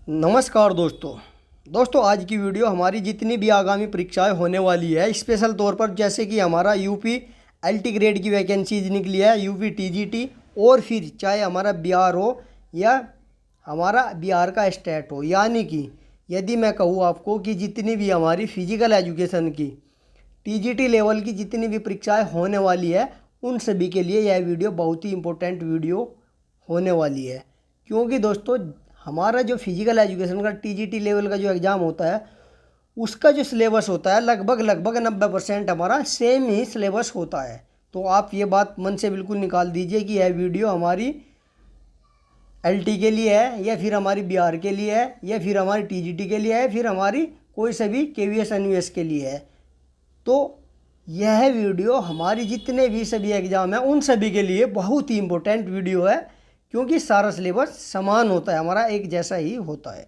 नमस्कार दोस्तों आज की वीडियो हमारी जितनी भी आगामी परीक्षाएं होने वाली है स्पेशल तौर पर, जैसे कि हमारा यूपी एलटी ग्रेड की वैकेंसीज निकली है, यूपी टीजीटी, और फिर चाहे हमारा बिहार हो या हमारा बिहार का स्टेट हो। यानी कि यदि मैं कहूँ आपको कि जितनी भी हमारी फिजिकल एजुकेशन की टीजीटी लेवल की जितनी भी परीक्षाएं होने वाली है, उन सभी के लिए यह वीडियो बहुत ही इम्पोर्टेंट वीडियो होने वाली है। क्योंकि दोस्तों हमारा जो फिजिकल एजुकेशन का टीजीटी लेवल का जो एग्ज़ाम होता है, उसका जो सिलेबस होता है लगभग 90% हमारा सेम ही सिलेबस होता है। तो आप ये बात मन से बिल्कुल निकाल दीजिए कि यह वीडियो हमारी एलटी के लिए है, या फिर हमारी बिहार के लिए है, या फिर हमारी टीजीटी के लिए है, फिर हमारी कोई सभी केवीएस एनयूएस के लिए है। तो यह वीडियो हमारी जितने भी सभी एग्ज़ाम हैं उन सभी के लिए बहुत ही इम्पोर्टेंट वीडियो है, क्योंकि सारा सिलेबस समान होता है, हमारा एक जैसा ही होता है।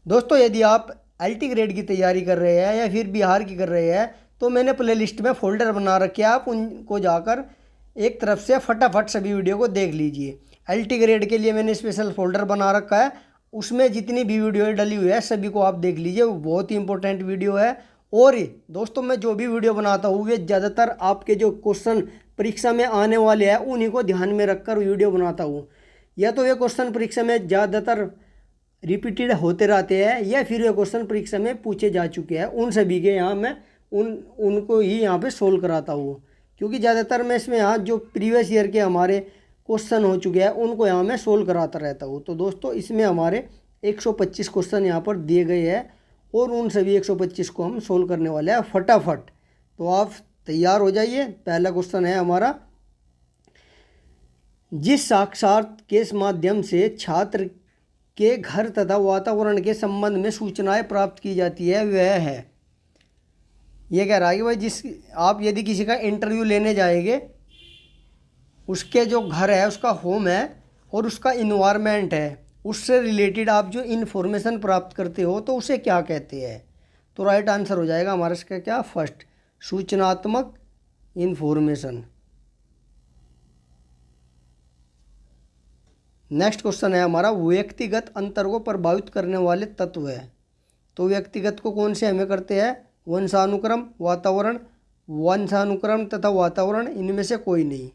दोस्तों यदि आप एलटी ग्रेड की तैयारी कर रहे हैं या फिर बिहार की कर रहे हैं, तो मैंने प्लेलिस्ट में फ़ोल्डर बना रखे हैं, आप उनको जाकर एक तरफ से फटाफट सभी वीडियो को देख लीजिए। एलटी ग्रेड के लिए मैंने स्पेशल फ़ोल्डर बना रखा है, उसमें जितनी भी वीडियो डली हुई है सभी को आप देख लीजिए, वो बहुत ही इंपॉर्टेंट वीडियो है। और दोस्तों मैं जो भी वीडियो बनाता हूँ वे ज़्यादातर आपके जो क्वेश्चन परीक्षा में आने वाले हैं उन्हीं को ध्यान में रखकर वीडियो बनाता हूँ। या तो ये क्वेश्चन परीक्षा में ज़्यादातर रिपीटेड होते रहते हैं, या फिर ये क्वेश्चन परीक्षा में पूछे जा चुके हैं, उन सभी के यहाँ मैं उनको ही यहाँ पे सोल्व कराता हूँ। क्योंकि ज़्यादातर मैं इसमें यहाँ जो प्रीवियस ईयर के हमारे क्वेश्चन हो चुके हैं उनको यहाँ मैं सोल्व कराता रहता हूँ। तो दोस्तों इसमें हमारे 125 क्वेश्चन यहाँ पर दिए गए हैं, और उन सभी 125 को हम सोल्व करने वाले हैं फटाफट। तो आप तैयार हो जाइए। पहला क्वेश्चन है हमारा, जिस साक्षात के माध्यम से छात्र के घर तथा वातावरण के संबंध में सूचनाएं प्राप्त की जाती है वह है। ये कह रहा है कि भाई आप यदि किसी का इंटरव्यू लेने जाएंगे, उसके जो घर है, उसका होम है और उसका इन्वायरमेंट है, उससे रिलेटेड आप जो इन्फॉर्मेशन प्राप्त करते हो तो उसे क्या कहते हैं। तो राइट आंसर हो जाएगा हमारा इसका क्या, फर्स्ट, सूचनात्मक इन्फॉर्मेशन। नेक्स्ट क्वेश्चन है हमारा, व्यक्तिगत अंतर को प्रभावित करने वाले तत्व है। तो व्यक्तिगत को कौन से हमें करते हैं, वंशानुक्रम, वातावरण, वंशानुक्रम तथा वातावरण, इनमें से कोई नहीं।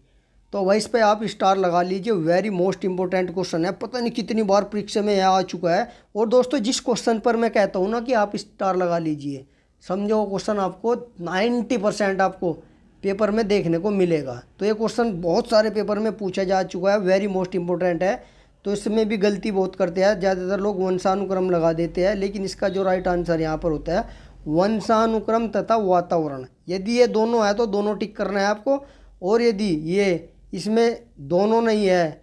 तो भाई इस पर आप स्टार लगा लीजिए, वेरी मोस्ट इंपॉर्टेंट क्वेश्चन है, पता नहीं कितनी बार परीक्षा में यह आ चुका है। और दोस्तों जिस क्वेश्चन पर मैं कहता हूँ ना कि आप स्टार लगा लीजिए, समझो क्वेश्चन आपको 90% आपको पेपर में देखने को मिलेगा। तो ये क्वेश्चन बहुत सारे पेपर में पूछा जा चुका है, वेरी मोस्ट इंपॉर्टेंट है। तो इसमें भी गलती बहुत करते हैं, ज़्यादातर लोग वंशानुक्रम लगा देते हैं, लेकिन इसका जो राइट आंसर यहाँ पर होता है वंशानुक्रम तथा वातावरण। यदि ये दोनों है तो दोनों टिक करना है आपको, और यदि ये इसमें दोनों नहीं है,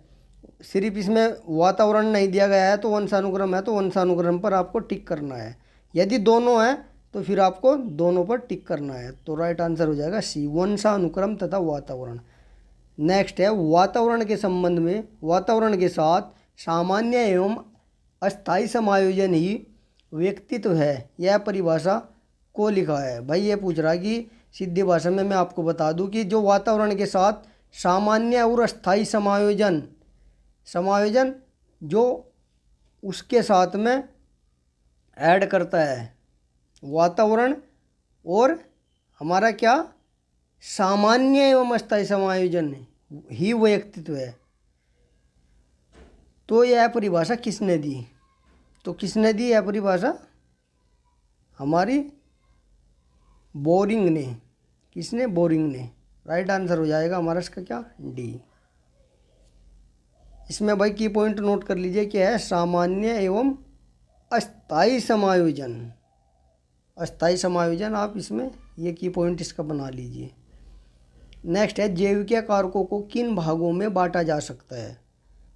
सिर्फ इसमें वातावरण नहीं दिया गया है तो वंशानुक्रम है, तो वंशानुक्रम पर आपको टिक करना है। यदि दोनों है तो फिर आपको दोनों पर टिक करना है। तो राइट आंसर हो जाएगा सी, वंशानुक्रम तथा वातावरण। नेक्स्ट है, वातावरण के संबंध में वातावरण के साथ सामान्य एवं अस्थायी समायोजन ही व्यक्तित्व है, यह परिभाषा को लिखा है। भाई ये पूछ रहा है कि सीधी भाषा में मैं आपको बता दूं कि जो वातावरण के साथ सामान्य और अस्थायी समायोजन जो उसके साथ में ऐड करता है वातावरण और हमारा क्या, सामान्य एवं अस्थायी समायोजन ही व्यक्तित्व है। तो यह परिभाषा किसने दी, तो किसने दी यह परिभाषा, हमारी बोरिंग ने। किसने, बोरिंग ने। राइट आंसर हो जाएगा हमारा इसका क्या, डी। इसमें भाई की पॉइंट नोट कर लीजिए क्या है, सामान्य एवं अस्थायी समायोजन। अस्थायी समायोजन, आप इसमें ये की पॉइंट इसका बना लीजिए। नेक्स्ट है, जैविक कारकों को किन भागों में बांटा जा सकता है,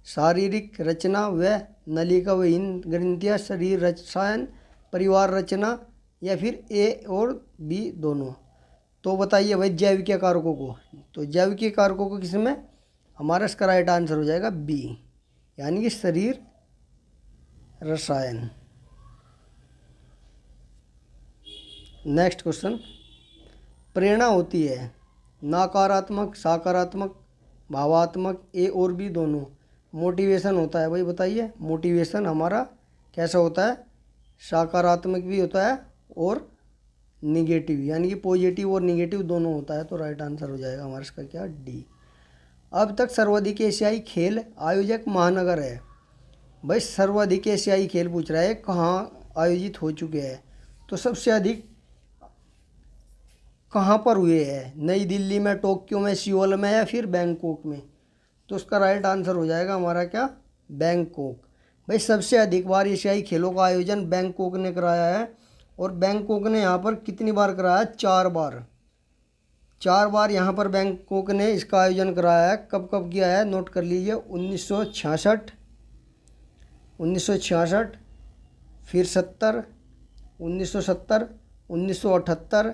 शारीरिक रचना व नलिका व ग्रंथियाँ, शरीर रसायन, परिवार रचना, या फिर ए और बी दोनों। तो बताइए भाई जैविक कारकों को, तो जैविक कारकों को किसमें, हमारा इसका राइट आंसर हो जाएगा बी, यानी कि शरीर रसायन। नेक्स्ट क्वेश्चन, प्रेरणा होती है नकारात्मक, सकारात्मक, भावात्मक, ए और बी दोनों। मोटिवेशन होता है भाई, बताइए मोटिवेशन हमारा कैसा होता है, सकारात्मक भी होता है और निगेटिव, यानी कि पॉजिटिव और निगेटिव दोनों होता है। तो राइट आंसर हो जाएगा हमारा इसका क्या, डी। अब तक सर्वाधिक एशियाई खेल आयोजक महानगर है। भाई सर्वाधिक एशियाई खेल पूछ रहा है कहाँ आयोजित हो चुके हैं, तो सबसे अधिक कहाँ पर हुए हैं, नई दिल्ली में, टोक्यो में, सियोल में या फिर बैंकॉक में। तो उसका राइट आंसर हो जाएगा हमारा क्या, बैंकॉक। भाई सबसे अधिक बार एशियाई खेलों का आयोजन बैंकॉक ने कराया है, और बैंकॉक ने यहाँ पर कितनी बार कराया, 4 बार। 4 बार यहाँ पर बैंकॉक ने इसका आयोजन कराया है। कब कब किया है, नोट कर लीजिए, 1966, 1966, फिर 70, 1970, 1978,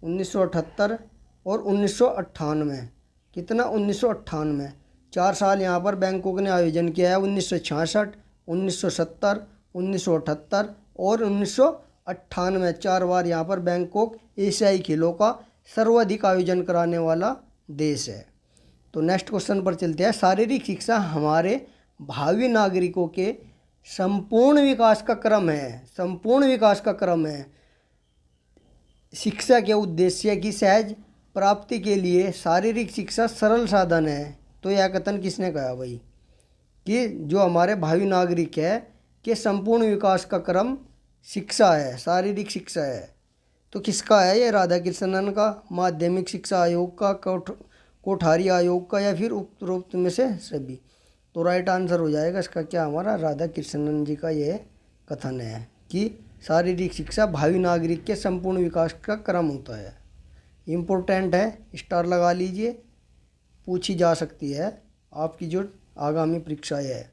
1978 और 1998। कितना, 1998। 4 साल यहाँ पर बैंकॉक ने आयोजन किया है, 1966, 1970, 1978 और 1998। 4 बार यहाँ पर बैंकॉक एशियाई खेलों का सर्वाधिक आयोजन कराने वाला देश है। तो नेक्स्ट क्वेश्चन पर चलते हैं। शारीरिक शिक्षा हमारे भावी नागरिकों के संपूर्ण विकास का क्रम है। संपूर्ण विकास का क्रम है। शिक्षा के उद्देश्य की सहज प्राप्ति के लिए शारीरिक शिक्षा सरल साधन है। तो यह कथन किसने कहा भाई, कि जो हमारे भावी नागरिक है कि संपूर्ण विकास का क्रम शिक्षा है, शारीरिक शिक्षा है। तो किसका है ये, राधा कृष्णन का, माध्यमिक शिक्षा आयोग का, कोठारी आयोग का, या फिर उपरोक्त में से सभी। तो राइट आंसर हो जाएगा इसका क्या, हमारा राधा कृष्णन जी का ये कथन है कि शारीरिक शिक्षा भावी नागरिक के संपूर्ण विकास का क्रम होता है। इम्पोर्टेंट है, स्टार लगा लीजिए, पूछी जा सकती है आपकी जो आगामी परीक्षाएं है।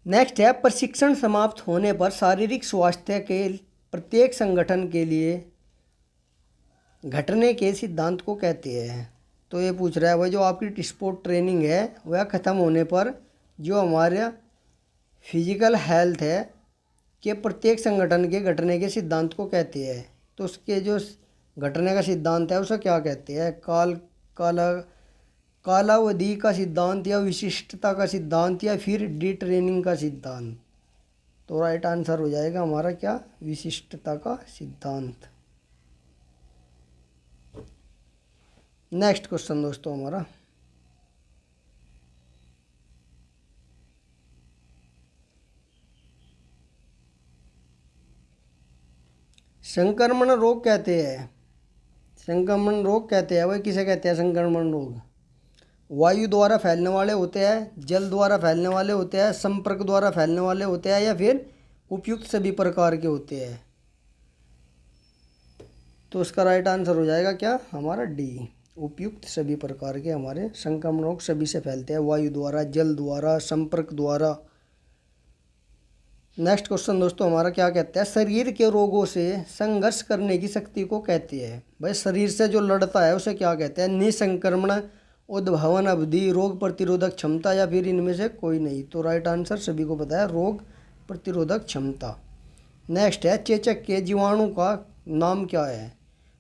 नेक्स्ट है, प्रशिक्षण समाप्त होने पर शारीरिक स्वास्थ्य के प्रत्येक संगठन के लिए घटने के सिद्धांत को कहते हैं। तो ये पूछ रहा है भाई, जो आपकी स्पोर्ट ट्रेनिंग है वह ख़त्म होने पर जो हमारा फिजिकल हेल्थ है कि प्रत्येक संगठन के घटने के सिद्धांत को कहते हैं। तो उसके जो घटने का सिद्धांत है उसे क्या कहते हैं, कालावधि का सिद्धांत, या विशिष्टता का सिद्धांत, या फिर डी ट्रेनिंग का सिद्धांत। तो राइट आंसर हो जाएगा हमारा क्या, विशिष्टता का सिद्धांत। नेक्स्ट क्वेश्चन दोस्तों हमारा, संक्रमण रोग कहते हैं। संक्रमण रोग कहते हैं वह किसे कहते हैं, संक्रमण रोग वायु द्वारा फैलने वाले होते हैं, जल द्वारा फैलने वाले होते हैं, संपर्क द्वारा फैलने वाले होते हैं, या फिर उपयुक्त सभी प्रकार के होते हैं। तो उसका राइट आंसर हो जाएगा क्या, हमारा डी, उपयुक्त सभी प्रकार के हमारे संक्रमण रोग सभी से फैलते हैं, वायु द्वारा, जल द्वारा, संपर्क द्वारा। नेक्स्ट क्वेश्चन दोस्तों हमारा क्या कहता है, शरीर के रोगों से संघर्ष करने की शक्ति को कहते हैं। भाई शरीर से जो लड़ता है उसे क्या कहते हैं, निसंक्रमण, उद्भवन अवधि, रोग प्रतिरोधक क्षमता, या फिर इनमें से कोई नहीं। तो राइट आंसर सभी को पता है, रोग प्रतिरोधक क्षमता। नेक्स्ट है, चेचक के जीवाणु का नाम क्या है।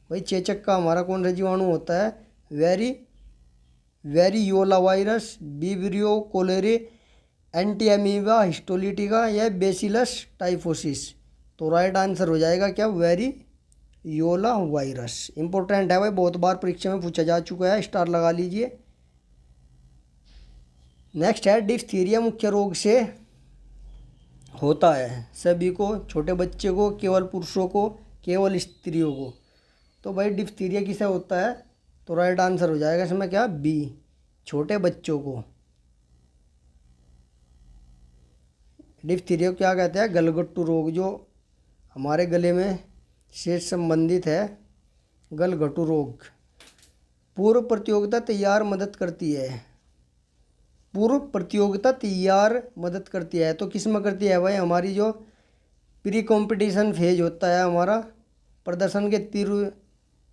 भाई चेचक का हमारा कौन सा जीवाणु होता है, वेरियोला वायरस, विब्रियो कोलेरे, एंटीएमीबा हिस्टोलिटिका, या बेसिलस टाइफोसिस। तो राइट आंसर हो जाएगा क्या, वेरियोला वायरस। इंपॉर्टेंट है भाई, बहुत बार परीक्षा में पूछा जा चुका है, स्टार लगा लीजिए। नेक्स्ट है, डिप्थीरिया मुख्य रोग से होता है सभी को, छोटे बच्चे को, केवल पुरुषों को, केवल स्त्रियों को। तो भाई डिप्थीरिया किसे होता है, तो राइट आंसर हो जाएगा इसमें क्या, बी, छोटे बच्चों को। डिप्थीरिया क्या कहते हैं, गलघोटू रोग, जो हमारे गले में से संबंधित है, गलघोटू रोग। पूर्व प्रतियोगिता तैयार मदद करती है, पूर्व प्रतियोगिता तैयार मदद करती है। तो किस में करती है भाई, हमारी जो प्री कंपटीशन फेज होता है हमारा, प्रदर्शन के तीव्र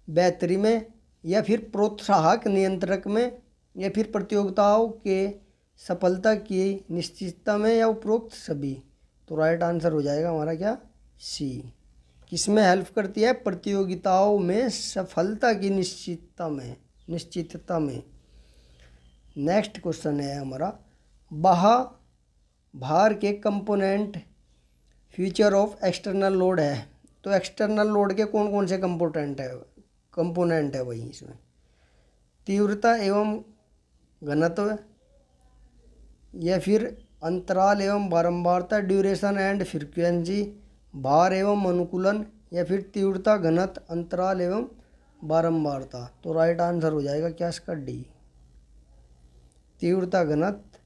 बेहतरी में, या फिर प्रोत्साहक नियंत्रक में, या फिर प्रतियोगिताओं के सफलता की निश्चितता में, या उपरोक्त सभी। तो राइट आंसर हो जाएगा हमारा क्या, सी। किस में हेल्प करती है, प्रतियोगिताओं में सफलता की निश्चितता में। नेक्स्ट क्वेश्चन है हमारा, भार के component feature of external load है। तो एक्सटर्नल लोड के कौन कौन से कंपोनेंट है वही इसमें, तीव्रता एवं घनत्व, या फिर अंतराल एवं बारंबारता, ड्यूरेशन एंड फ्रीक्वेंसी, भार एवं अनुकूलन, या फिर तीव्रता, घनत्व, अंतराल एवं बारंबारता। तो राइट आंसर हो जाएगा क्या इसका, डी, तीव्रता, घनत्व,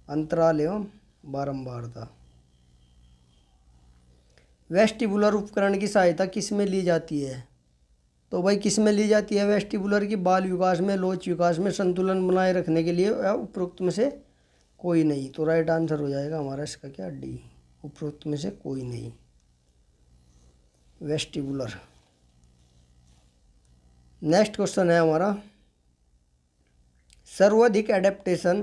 अंतराल एवं बारंबारता। वेस्टिबुलर उपकरण की सहायता किस में ली जाती है? तो भाई किस में ली जाती है वेस्टिबुलर की? बाल विकास में, लोच विकास में, संतुलन बनाए रखने के लिए, या उपरोक्त में से कोई नहीं। तो राइट आंसर हो जाएगा हमारा इसका क्या, डी, उपरोक्त में से कोई नहीं, वेस्टिबुलर। नेक्स्ट क्वेश्चन है हमारा, सर्वाधिक एडेप्टेशन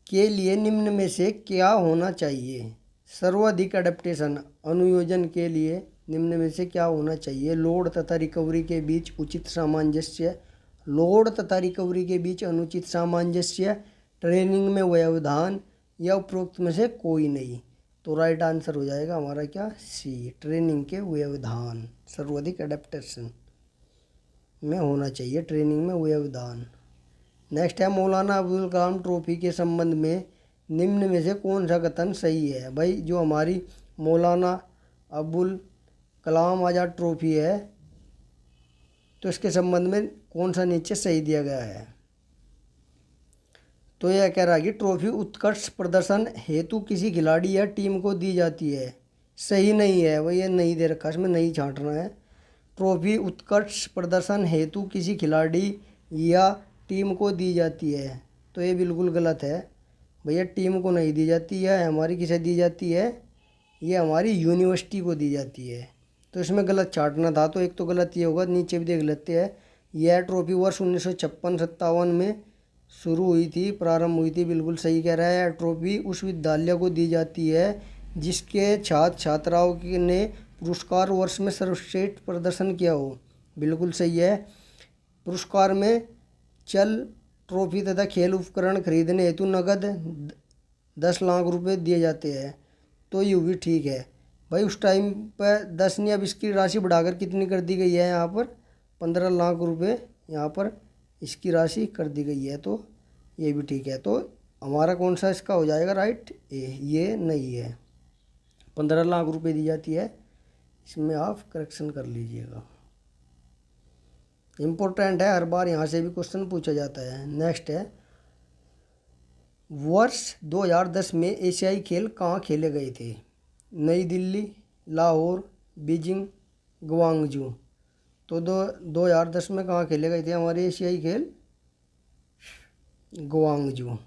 के लिए निम्न में से क्या होना चाहिए? सर्वाधिक एडेप्टेशन, अनुयोजन के लिए निम्न में से क्या होना चाहिए? लोड तथा रिकवरी के बीच उचित सामंजस्य, लोड तथा रिकवरी के बीच अनुचित सामंजस्य, ट्रेनिंग में व्यवधान, या उपरोक्त में से कोई नहीं। तो राइट आंसर हो जाएगा हमारा क्या, सी, ट्रेनिंग के व्यवधान। सर्वाधिक एडेप्टेशन में होना चाहिए ट्रेनिंग में व्यवधान। नेक्स्ट है, मौलाना अब्दुल कलाम ट्रॉफी के संबंध में निम्न में से कौन सा कथन सही है? भाई जो हमारी मौलाना अब्दुल कलाम आज़ाद ट्रॉफी है, तो इसके संबंध में कौन सा नीचे सही दिया गया है? तो यह कह रहा है कि ट्रॉफी उत्कृष्ट प्रदर्शन हेतु किसी खिलाड़ी या टीम को दी जाती है। सही नहीं है, वही ये नहीं दे रखा, इसमें नहीं छांटना है। ट्रॉफी उत्कृष्ट प्रदर्शन हेतु किसी खिलाड़ी या टीम को दी जाती है, तो ये बिल्कुल गलत है भैया। टीम को नहीं दी जाती है, हमारी किसे दी जाती है? ये हमारी यूनिवर्सिटी को दी जाती है। तो इसमें गलत छांटना था, तो एक तो गलत ये होगा, नीचे भी देख लेते हैं। यह ट्रॉफी वर्ष 1956-57 में शुरू हुई थी, प्रारंभ हुई थी, बिल्कुल सही कह रहा है। ट्रॉफी उस विद्यालय को दी जाती है जिसके छात्र छात्राओं ने पुरस्कार वर्ष में सर्वश्रेष्ठ प्रदर्शन किया हो, बिल्कुल सही है। पुरस्कार में चल, ट्रॉफी तथा खेल उपकरण खरीदने हेतु नगद 10 लाख रुपए दिए जाते हैं, तो ये भी ठीक है भाई। उस टाइम पर 10 नहीं, अब इसकी राशि बढ़ाकर कितनी कर दी गई है यहाँ पर, 15 लाख रुपए यहाँ पर इसकी राशि कर दी गई है, तो ये भी ठीक है। तो हमारा कौन सा इसका हो जाएगा राइट, ए, ये नहीं है, 15 लाख रुपए दी जाती है, इसमें आप करेक्शन कर लीजिएगा। इम्पोर्टेंट है, हर बार यहाँ से भी क्वेश्चन पूछा जाता है। नेक्स्ट है, वर्ष 2010 में एशियाई खेल कहाँ खेले गए थे? नई दिल्ली, लाहौर, बीजिंग, ग्वांगजू। तो 2010 में कहाँ खेले गए थे हमारे एशियाई खेल? Gwangju,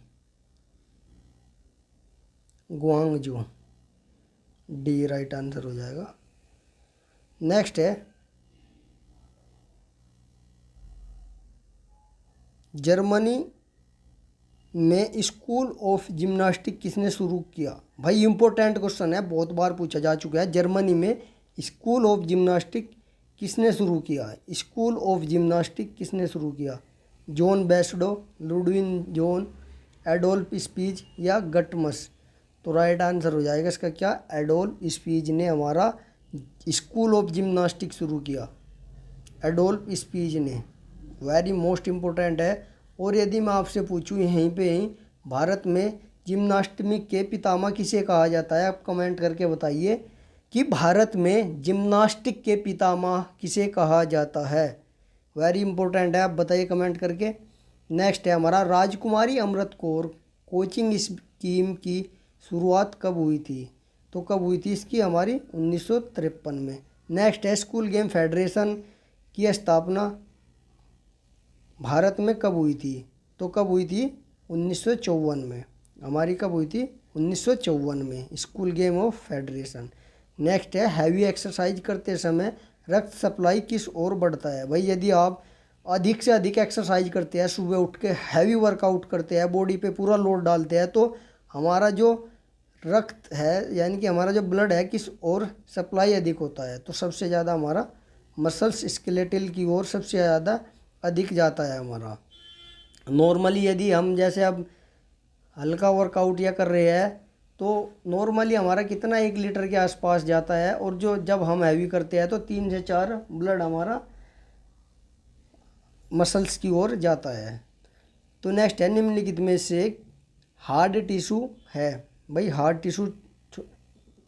Gwangju, D right answer हो जाएगा। नेक्स्ट है, जर्मनी में स्कूल ऑफ जिम्नास्टिक किसने शुरू किया? भाई इंपॉर्टेंट क्वेश्चन है, बहुत बार पूछा जा चुका है। जर्मनी में स्कूल ऑफ जिम्नास्टिक किसने शुरू किया? स्कूल ऑफ जिम्नास्टिक किसने शुरू किया? John Basedow, Ludwin John, Adolf स्पीज, या गटमस। तो राइट आंसर हो जाएगा इसका क्या, एडोल्फ स्पीज ने हमारा स्कूल ऑफ जिम्नास्टिक शुरू किया, एडोल्फ स्पीज ने। वेरी मोस्ट इम्पोर्टेंट है। और यदि मैं आपसे पूछूं यहीं पे ही, भारत में जिम्नास्टिक के पितामह किसे कहा जाता है? आप कमेंट करके बताइए कि भारत में जिम्नास्टिक के पितामह किसे कहा जाता है। वेरी इंपॉर्टेंट है, आप बताइए कमेंट करके। नेक्स्ट है हमारा, राजकुमारी अमृत कौर कोचिंग स्कीम की शुरुआत कब हुई थी? तो कब हुई थी इसकी हमारी? 1953 में। नेक्स्ट है, स्कूल गेम फेडरेशन की स्थापना भारत में कब हुई थी? तो कब हुई थी? 1954 में। हमारी कब हुई थी? 1954 में, school game of federation. Next है, हैवी एक्सरसाइज करते समय रक्त सप्लाई किस ओर बढ़ता है? भाई यदि आप अधिक से अधिक एक्सरसाइज करते हैं, सुबह उठ के हैवी वर्कआउट करते हैं, बॉडी पे पूरा लोड डालते हैं, तो हमारा जो रक्त है यानी कि हमारा जो ब्लड है किस ओर सप्लाई अधिक होता है? तो सबसे ज़्यादा हमारा मसल्स स्केलेटल की ओर सबसे ज़्यादा अधिक जाता है हमारा। नॉर्मली यदि हम जैसे अब हल्का वर्कआउट या कर रहे हैं तो नॉर्मली हमारा कितना 1 लीटर के आसपास जाता है, और जो जब हम हैवी करते हैं तो 3 से 4 ब्लड हमारा मसल्स की ओर जाता है। तो नेक्स्ट है निम्नलिखित में से हार्ड टिश्यू है। भाई हार्ड टिश्यू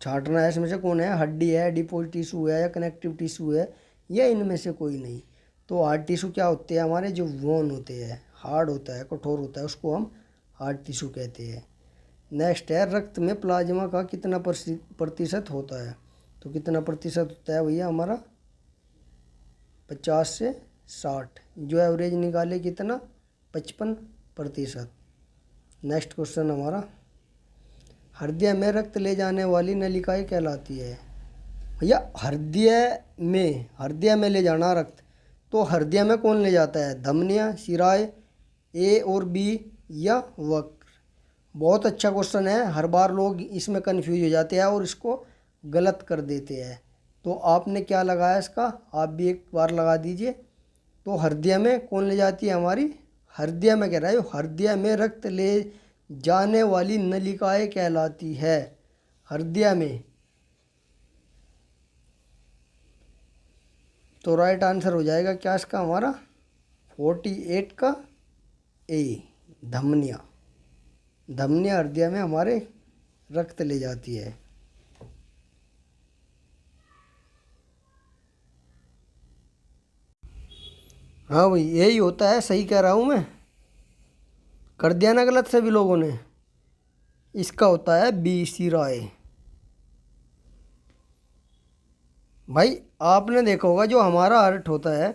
छांटना है, इसमें से कौन है? हड्डी है, एडिपोज टिश्यू है, या कनेक्टिव टिश्यू है, या इनमें से कोई नहीं। तो हार्ड टिश्यू क्या होते हैं? हमारे जो बोन होते हैं, हार्ड होता है, कठोर होता है, उसको हम हार्ड टिश्यू कहते हैं। नेक्स्ट है रक्त में प्लाज्मा का कितना प्रतिशत होता है? तो कितना प्रतिशत होता है भैया हमारा? 50 से 60। जो एवरेज निकाले कितना? 55%। नेक्स्ट क्वेश्चन हमारा, हृदय में रक्त ले जाने वाली नलिकाएं कहलाती है। भैया हृदय में ले जाना रक्त, तो हृदय में कौन ले जाता है? धमनियाँ, शिराएं, ए और बी, या वक्र? बहुत अच्छा क्वेश्चन है। हर बार लोग इसमें कंफ्यूज हो जाते हैं और इसको गलत कर देते हैं। तो आपने क्या लगाया इसका? आप भी एक बार लगा दीजिए। तो हृदय में कौन ले जाती है हमारी? हृदय में कह रहा है, हृदय में रक्त ले जाने वाली नलिकाएं कहलाती है। हृदय में। तो राइट आंसर हो जाएगा क्या इसका हमारा? 48 का ए, धमनियाँ। धमनियाँ हृदय में हमारे रक्त ले जाती है। हाँ भाई यही होता है, सही कह रहा हूँ मैं? कर दिया ना गलत सभी लोगों ने? इसका होता है बी, शिराएं। भाई आपने देखा होगा जो हमारा हार्ट होता है,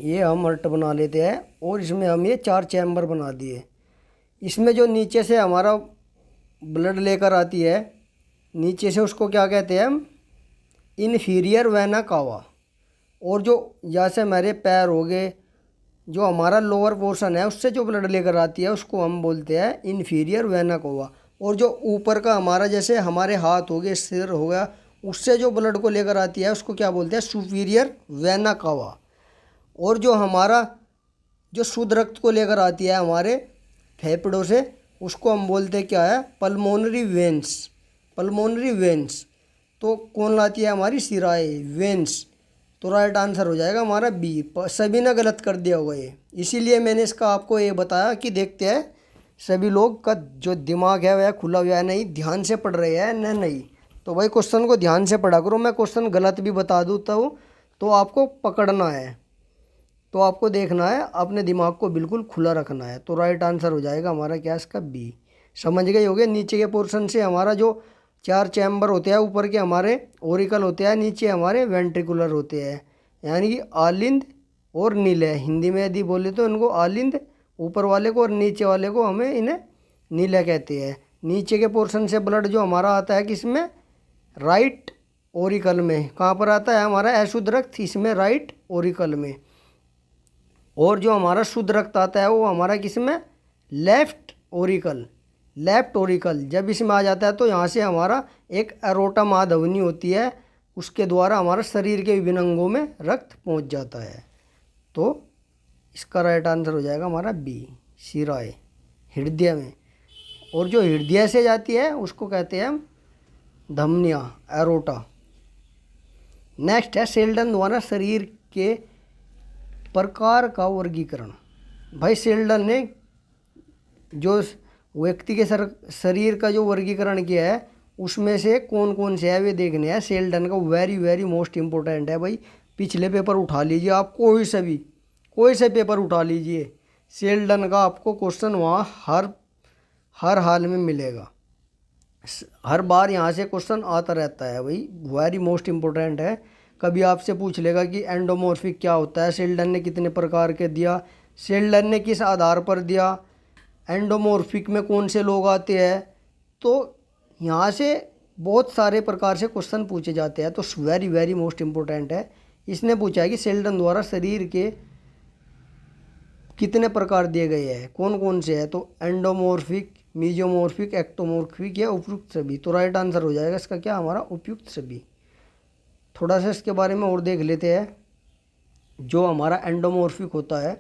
ये हम हार्ट बना लेते हैं और इसमें हम ये 4 चैम्बर बना दिए। इसमें जो नीचे से हमारा ब्लड लेकर आती है, नीचे से उसको क्या कहते हैं हम? Inferior vena cava. और जो जैसे हमारे पैर हो गए, जो हमारा लोअर पोर्शन है उससे जो ब्लड लेकर आती है उसको हम बोलते हैं इन्फीरियर वेना कावा। और जो ऊपर का हमारा जैसे हमारे हाथ हो गए, सिर हो गया, उससे जो ब्लड को लेकर आती है उसको क्या बोलते हैं? Superior vena cava. और जो हमारा जो शुद्ध रक्त को लेकर आती है हमारे फेफड़ों से, उसको हम बोलते हैं क्या है? Pulmonary veins. Pulmonary veins. तो कौन लाती है? हमारी शिराएं, वेंस। तो राइट आंसर हो जाएगा हमारा बी। सभी ने गलत कर दिया होगा ये, इसीलिए मैंने इसका आपको ये बताया कि देखते हैं सभी लोग का जो दिमाग है वह खुला हुआ है, नहीं ध्यान से पढ़ रहे हैं न नहीं। तो भाई क्वेश्चन को ध्यान से पढ़ा करो। मैं क्वेश्चन गलत भी बता दूँता हूँ तो आपको पकड़ना है, तो आपको देखना है, अपने दिमाग को बिल्कुल खुला रखना है। तो राइट आंसर हो जाएगा हमारा क्या इसका? बी। समझ गए होगे? नीचे के पोर्शन से हमारा जो 4 चैम्बर होते हैं, ऊपर के हमारे ओरिकल होते हैं, नीचे हमारे वेंट्रिकुलर होते हैं, यानी कि आलिंद और नीले। हिंदी में यदि बोले तो इनको आलिंद ऊपर वाले को, और नीचे वाले को हमें इन्हें नीले कहते हैं। नीचे के पोर्शन से ब्लड जो हमारा आता है किसमें? राइट ओरिकल में। कहाँ पर आता है हमारा अशुद्ध रक्त? इसमें, राइट ओरिकल में। और जो हमारा शुद्ध रक्त आता है वो हमारा किसमें? Left Oracle. लेफ्ट ओरिकल जब इसमें आ जाता है तो यहाँ से हमारा एक एरोटा महाधमनी होती है, उसके द्वारा हमारा शरीर के विभिन्न अंगों में रक्त पहुँच जाता है। तो इसका राइट आंसर हो जाएगा हमारा बी, शिराएं, हृदय में। और जो हृदय से जाती है उसको कहते हैं हम धमनियाँ, एरोटा। नेक्स्ट है शेल्डन द्वारा शरीर के प्रकार का वर्गीकरण। भाई शेल्डन ने जो व्यक्ति के शरीर का जो वर्गीकरण किया है उसमें से कौन कौन से है वे देखने हैं। शेल्डन का वेरी मोस्ट इम्पोर्टेंट है भाई। पिछले पेपर उठा लीजिए आप, कोई से पेपर उठा लीजिए, शेल्डन का आपको क्वेश्चन वहाँ हर हाल में मिलेगा। हर बार यहाँ से क्वेश्चन आता रहता है भाई, वेरी मोस्ट इम्पोर्टेंट है। कभी आपसे पूछ लेगा कि एंडोमॉर्फिक क्या होता है, शेल्डन ने कितने प्रकार के दिया, शेल्डन ने किस आधार पर दिया, एंडोमॉर्फिक में कौन से लोग आते हैं। तो यहाँ से बहुत सारे प्रकार से क्वेश्चन पूछे जाते हैं। तो वेरी मोस्ट इम्पोर्टेंट है। इसने पूछा है कि शेल्डन द्वारा शरीर के कितने प्रकार दिए गए हैं, कौन कौन से हैं। तो एंडोमॉर्फिक, मीजोमॉर्फिक, एक्टोमॉर्फिक या उपयुक्त सभी। तो राइट आंसर हो जाएगा इसका क्या हमारा? उपयुक्त सभी। थोड़ा सा इसके बारे में और देख लेते हैं। जो हमारा एंडोमॉर्फिक होता है,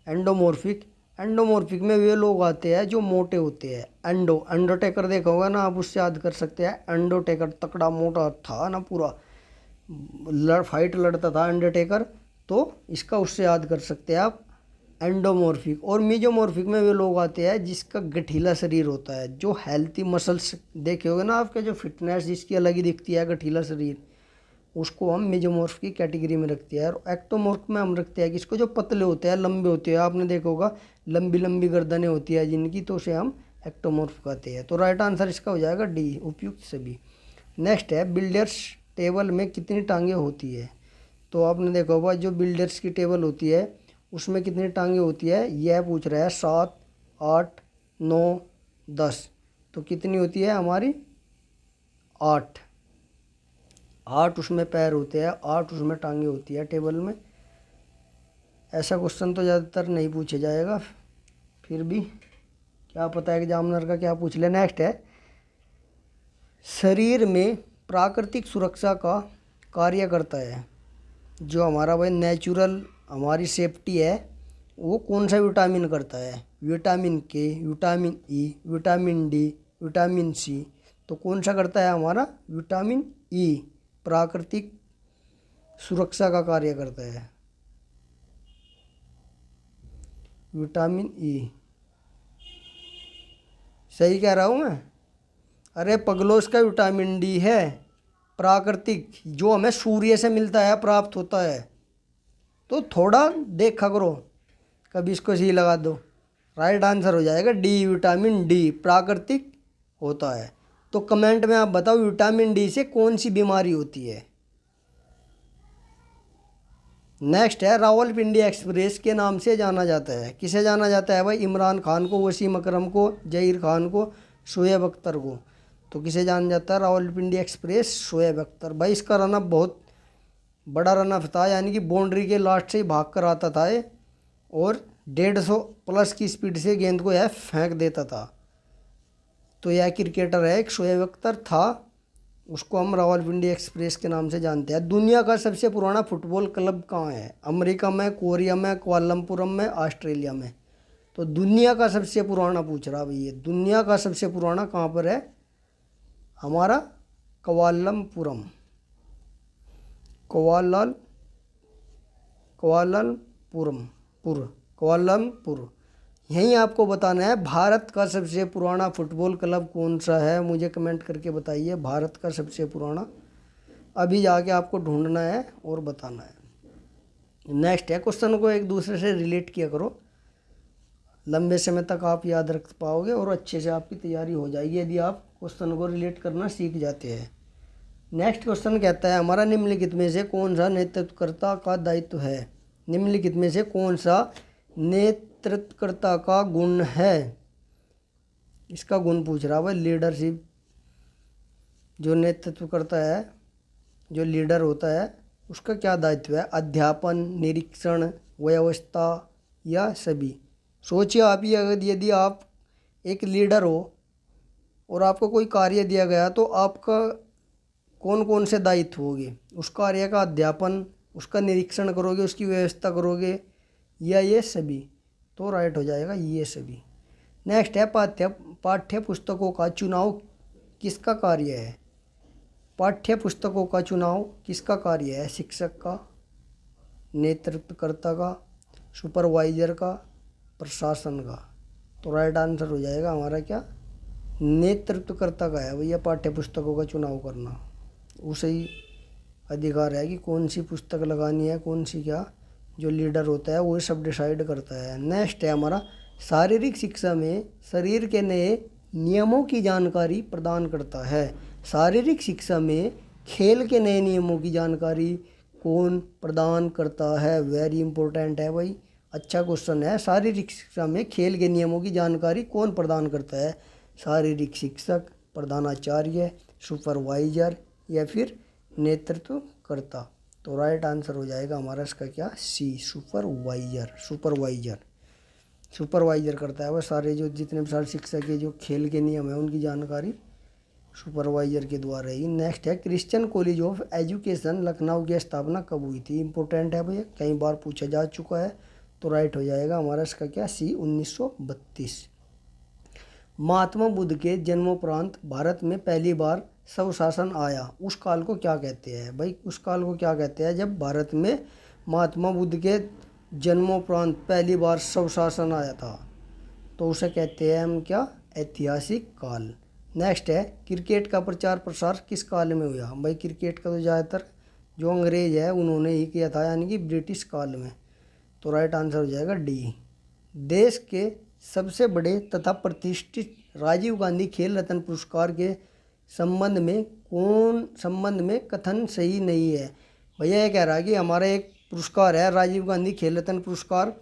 एंडोमॉर्फिक एंडोमॉर्फिक में वे लोग आते हैं जो मोटे होते हैं। अंडरटेकर देखा होगा ना, आप उससे याद कर सकते हैं। अंडरटेकर तकड़ा मोटा था ना, पूरा फाइट लड़ता था अंडरटेकर, तो इसका उससे याद कर सकते हैं आप एंडोमॉर्फिक। और मीजोमॉर्फिक में वे लोग आते हैं जिसका गठीला शरीर होता है, जो हेल्थी मसल्स देखे होगे ना आपके, जो फिटनेस जिसकी अलग ही दिखती है, गठीला शरीर, उसको हम मेजोमॉर्फ की कैटेगरी में रखते हैं। और एक्टोमॉर्फ में हम रखते हैं किसको, जो पतले होते हैं, लंबे होते हैं। आपने देखा होगा लंबी लंबी गर्दनें होती है जिनकी, तो उसे हम एक्टोमॉर्फ कहते हैं। तो राइट आंसर इसका हो जाएगा डी, उपयुक्त सभी। नेक्स्ट है, बिल्डर्स टेबल में कितनी टांगें होती है। तो आपने देखा होगा जो बिल्डर्स की टेबल होती है उसमें कितनी टांगें होती है, यह पूछ रहा है। 7, 8, 9, 10। तो कितनी होती है हमारी, 8। 8 उसमें पैर होते हैं, 8 उसमें टांगें होती है टेबल में। ऐसा क्वेश्चन तो ज़्यादातर नहीं पूछा जाएगा, फिर भी क्या पता है एग्जामिनर का क्या पूछ ले। नेक्स्ट है, शरीर में प्राकृतिक सुरक्षा का कार्य करता है, जो हमारा भाई नेचुरल हमारी सेफ्टी है, वो कौन सा विटामिन करता है। Vitamin K, vitamin E, vitamin D, vitamin C. तो कौन सा करता है हमारा, विटामिन ई प्राकृतिक सुरक्षा का कार्य करता है, विटामिन ई। सही कह रहा हूँ मैं? अरे पगलो, इसका विटामिन डी है प्राकृतिक, जो हमें सूर्य से मिलता है, प्राप्त होता है। तो थोड़ा देखा करो, कभी इसको सी लगा दो। राइट आंसर हो जाएगा डी, विटामिन डी प्राकृतिक होता है। तो कमेंट में आप बताओ विटामिन डी से कौन सी बीमारी होती है। नेक्स्ट है, रावलपिंडी एक्सप्रेस के नाम से जाना जाता है। किसे जाना जाता है भाई, इमरान खान को, वसीम अकरम को, जहीर खान को, शोएब अख्तर को। तो किसे जाना जाता है, रावलपिंडी एक्सप्रेस, शोएब अख्तर। भाई इसका रनअप बहुत बड़ा रनअप था, यानी कि बाउंड्री के लास्ट से ही भाग कर आता था ये, और 150 प्लस की स्पीड से गेंद को यह फेंक देता था। तो यह क्रिकेटर है एक, शोएब अख्तर था, उसको हम रावलपिंडी एक्सप्रेस के नाम से जानते हैं। दुनिया का सबसे पुराना फुटबॉल क्लब कहाँ है, अमेरिका में, कोरिया में, कुआलालंपुरम में, ऑस्ट्रेलिया में। तो दुनिया का सबसे पुराना पूछ रहा भैया, दुनिया का सबसे पुराना कहाँ पर है हमारा, कुआलालंपुरम, कुआलालंपुर। यहीं आपको बताना है भारत का सबसे पुराना फुटबॉल क्लब कौन सा है, मुझे कमेंट करके बताइए भारत का सबसे पुराना। अभी जाके आपको ढूंढना है और बताना है। नेक्स्ट है, क्वेश्चन को एक दूसरे से रिलेट किया करो, लंबे समय तक आप याद रख पाओगे और अच्छे से आपकी तैयारी हो जाएगी यदि आप क्वेश्चन को रिलेट करना सीख जाते हैं। नेक्स्ट क्वेश्चन कहता है हमारा, निम्नलिखित में से कौन सा नेतृत्वकर्ता का दायित्व है। निम्नलिखित में से कौन सा नेतृत्वकर्ता का गुण है, इसका गुण पूछ रहा है। लीडरशिप, जो नेतृत्व करता है, जो लीडर होता है, उसका क्या दायित्व है। अध्यापन, निरीक्षण, व्यवस्था या सभी। सोचिए आप ही, अगर यदि आप एक लीडर हो और आपको कोई कार्य दिया गया, तो आपका कौन कौन से दायित्व होंगे। उस कार्य का अध्यापन, उसका निरीक्षण करोगे, उसकी व्यवस्था करोगे, या ये सभी। तो राइट हो जाएगा ये सभी। नेक्स्ट है, पाठ्य पुस्तकों का चुनाव किसका कार्य है। पाठ्य पुस्तकों का चुनाव किसका कार्य है, शिक्षक का, नेतृत्वकर्ता का, सुपरवाइजर का, प्रशासन का। तो राइट आंसर हो जाएगा हमारा क्या, नेतृत्वकर्ता का है भैया पाठ्य पुस्तकों का चुनाव करना। उसे ही अधिकार है कि कौन सी पुस्तक लगानी है, कौन सी क्या, जो लीडर होता है वो सब डिसाइड करता है। नेक्स्ट है हमारा, शारीरिक शिक्षा में शरीर के नए नियमों की जानकारी प्रदान करता है। शारीरिक शिक्षा में खेल के नए नियमों की जानकारी कौन प्रदान करता है, वेरी इंपॉर्टेंट है भाई, अच्छा क्वेश्चन है। शारीरिक शिक्षा में खेल के नियमों की जानकारी कौन प्रदान करता है, शारीरिक शिक्षक, प्रधानाचार्य, सुपरवाइजर या फिर नेतृत्वकर्ता। तो राइट आंसर हो जाएगा हमारा इसका क्या, सी, सुपरवाइजर करता है वह सारे, जो जितने भी सारे शिक्षा के जो खेल के नियम है उनकी जानकारी सुपरवाइजर के द्वारा ही। नेक्स्ट है, Christian college of education Lucknow की स्थापना कब हुई थी। इंपॉर्टेंट है भैया, कई बार पूछा जा चुका है, तो राइट हो जाएगा हमारा इसका क्या, सी 1932। महात्मा बुद्ध के जन्मोपरांत भारत में पहली बार स्वशासन आया, उस काल को क्या कहते हैं भाई? उस काल को क्या कहते हैं जब भारत में महात्मा बुद्ध के जन्मोपरांत पहली बार स्वशासन आया था? तो उसे कहते हैं हम क्या, ऐतिहासिक काल। नेक्स्ट है, क्रिकेट का प्रचार प्रसार किस काल में हुआ? भाई क्रिकेट का तो ज़्यादातर जो अंग्रेज है उन्होंने ही किया था, यानी कि ब्रिटिश काल में। तो राइट आंसर हो जाएगा डी। देश के सबसे बड़े तथा प्रतिष्ठित राजीव गांधी खेल रत्न पुरस्कार के संबंध में कथन सही नहीं है? भैया ये कह रहा है कि हमारा एक पुरस्कार है राजीव गांधी खेल रत्न पुरस्कार,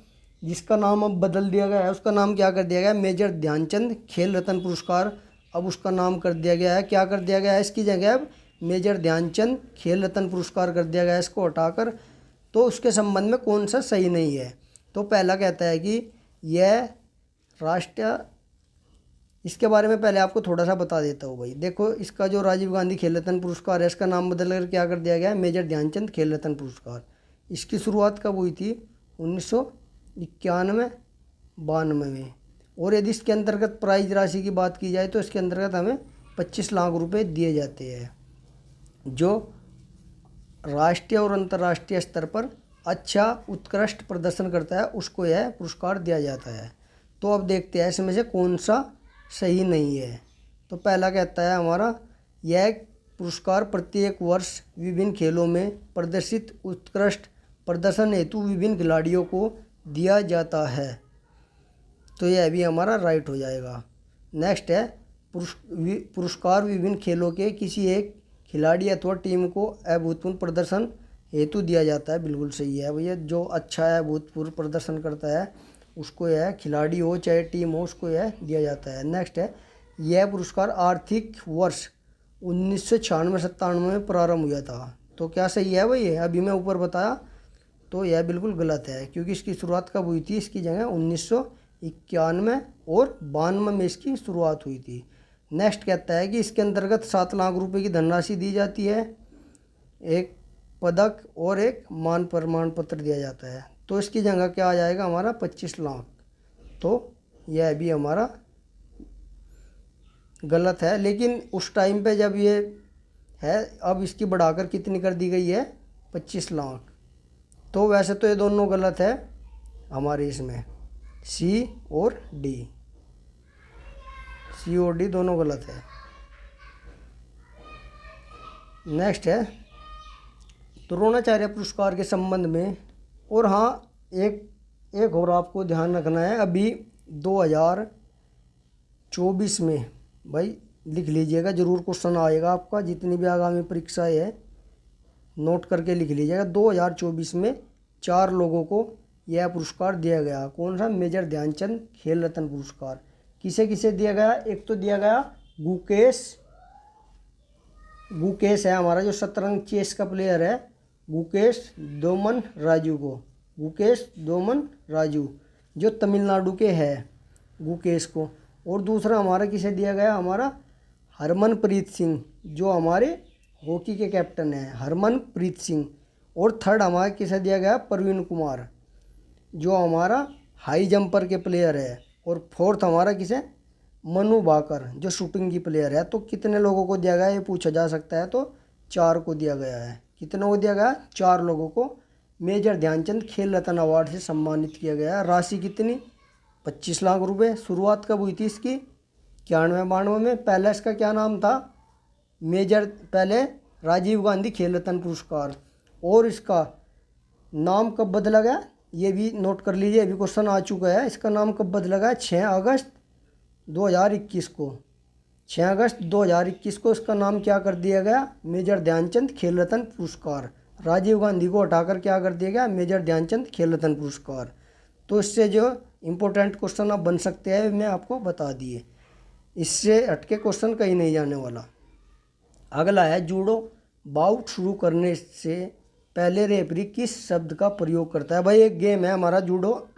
जिसका नाम अब बदल दिया गया है। उसका नाम क्या कर दिया गया है? मेजर ध्यानचंद खेल रत्न पुरस्कार। अब उसका नाम कर दिया गया है, क्या कर दिया गया है? इसकी जगह अब मेजर ध्यानचंद खेल रत्न पुरस्कार कर दिया गया है, इसको हटाकर। तो उसके संबंध में कौन सा सही नहीं है? तो पहला कहता है कि यह राष्ट्रीय, इसके बारे में पहले आपको थोड़ा सा बता देता हूँ भाई। देखो, इसका जो राजीव गांधी खेल रत्न पुरस्कार है, इसका नाम बदल कर क्या कर दिया गया है? मेजर ध्यानचंद खेल रत्न पुरस्कार। इसकी शुरुआत कब हुई थी? 1991-92 में। और यदि इसके अंतर्गत प्राइज राशि की बात की जाए तो इसके अंतर्गत हमें 25 लाख रुपए दिए जाते हैं। जो राष्ट्रीय और अंतर्राष्ट्रीय स्तर पर अच्छा उत्कृष्ट प्रदर्शन करता है उसको यह पुरस्कार दिया जाता है। तो अब देखते हैं इसमें से कौन सा सही नहीं है। तो पहला कहता है हमारा, यह पुरस्कार प्रत्येक वर्ष विभिन्न खेलों में प्रदर्शित उत्कृष्ट प्रदर्शन हेतु विभिन्न खिलाड़ियों को दिया जाता है। तो यह भी हमारा राइट हो जाएगा। नेक्स्ट है, पुरस्कार विभिन्न खेलों के किसी एक खिलाड़ी अथवा टीम को अभूतपूर्व प्रदर्शन हेतु दिया जाता है। बिल्कुल सही है भैया, जो अच्छा है अभूतपूर्व प्रदर्शन करता है उसको यह, खिलाड़ी हो चाहे टीम हो, उसको यह दिया जाता है। नेक्स्ट है, यह पुरस्कार आर्थिक वर्ष 1996-97 में प्रारंभ हुआ था। तो क्या सही है भाई? अभी मैं ऊपर बताया तो यह बिल्कुल गलत है, क्योंकि इसकी शुरुआत कब हुई थी? इसकी जगह 1991 और 92 में इसकी शुरुआत हुई थी। नेक्स्ट कहता है कि इसके अंतर्गत 7 लाख रुपए की धनराशि दी जाती है, एक पदक और एक मान प्रमाण पत्र दिया जाता है। तो इसकी जगह क्या आ जाएगा हमारा? 25 लाख। तो यह भी हमारा गलत है। लेकिन उस टाइम पे जब ये है, अब इसकी बढ़ाकर कितनी कर दी गई है? 25 लाख। तो वैसे तो ये दोनों गलत है हमारे इसमें, सी और डी। सी और डी दोनों गलत है। नेक्स्ट है, द्रोणाचार्य पुरस्कार के संबंध में, और हाँ एक और आपको ध्यान रखना है, अभी 2024 में भाई लिख लीजिएगा, ज़रूर क्वेश्चन आएगा आपका, जितनी भी आगामी परीक्षाएँ है नोट करके लिख लीजिएगा। 2024 में 4 लोगों को यह पुरस्कार दिया गया। कौन सा? मेजर ध्यानचंद खेल रत्न पुरस्कार। किसे किसे दिया गया? एक तो दिया गया गुकेश है हमारा जो शतरंज चेस का प्लेयर है, गुकेश दोमन राजू को, गुकेश दोमन राजू जो तमिलनाडु के है, गुकेश को। और दूसरा हमारा किसे दिया गया? हमारा हरमनप्रीत सिंह जो हमारे हॉकी के कैप्टन हैं, हरमनप्रीत सिंह। और थर्ड हमारा किसे दिया गया? प्रवीण कुमार जो हमारा हाई जंपर के प्लेयर है। और फोर्थ हमारा किसे? मनु भाकर जो शूटिंग की प्लेयर है। तो कितने लोगों को दिया गया ये पूछा जा सकता है, तो 4 को दिया गया है। कितनों को दिया गया? 4 लोगों को मेजर ध्यानचंद खेल रत्न अवार्ड से सम्मानित किया गया। राशि कितनी? 25 लाख रुपए। शुरुआत कब हुई थी इसकी? 91-92 में। पहले इसका क्या नाम था? पहले राजीव गांधी खेल रत्न पुरस्कार। और इसका नाम कब बदला गया ये भी नोट कर लीजिए, अभी क्वेश्चन आ चुका है। इसका नाम कब बदला गया? 6 अगस्त 2021 को। 6 अगस्त 2021 को इसका नाम क्या कर दिया गया? मेजर ध्यानचंद खेल रत्न पुरस्कार। राजीव गांधी को हटाकर क्या कर दिया गया? मेजर ध्यानचंद खेल रत्न पुरस्कार। तो इससे जो इम्पोर्टेंट क्वेश्चन आप बन सकते हैं मैं आपको बता दिए, इससे हटके क्वेश्चन कहीं नहीं जाने वाला। अगला है जूडो। बाउट शुरू करने से पहले रेफरी किस शब्द का प्रयोग करता है? भाई एक गेम है हमारा जूडो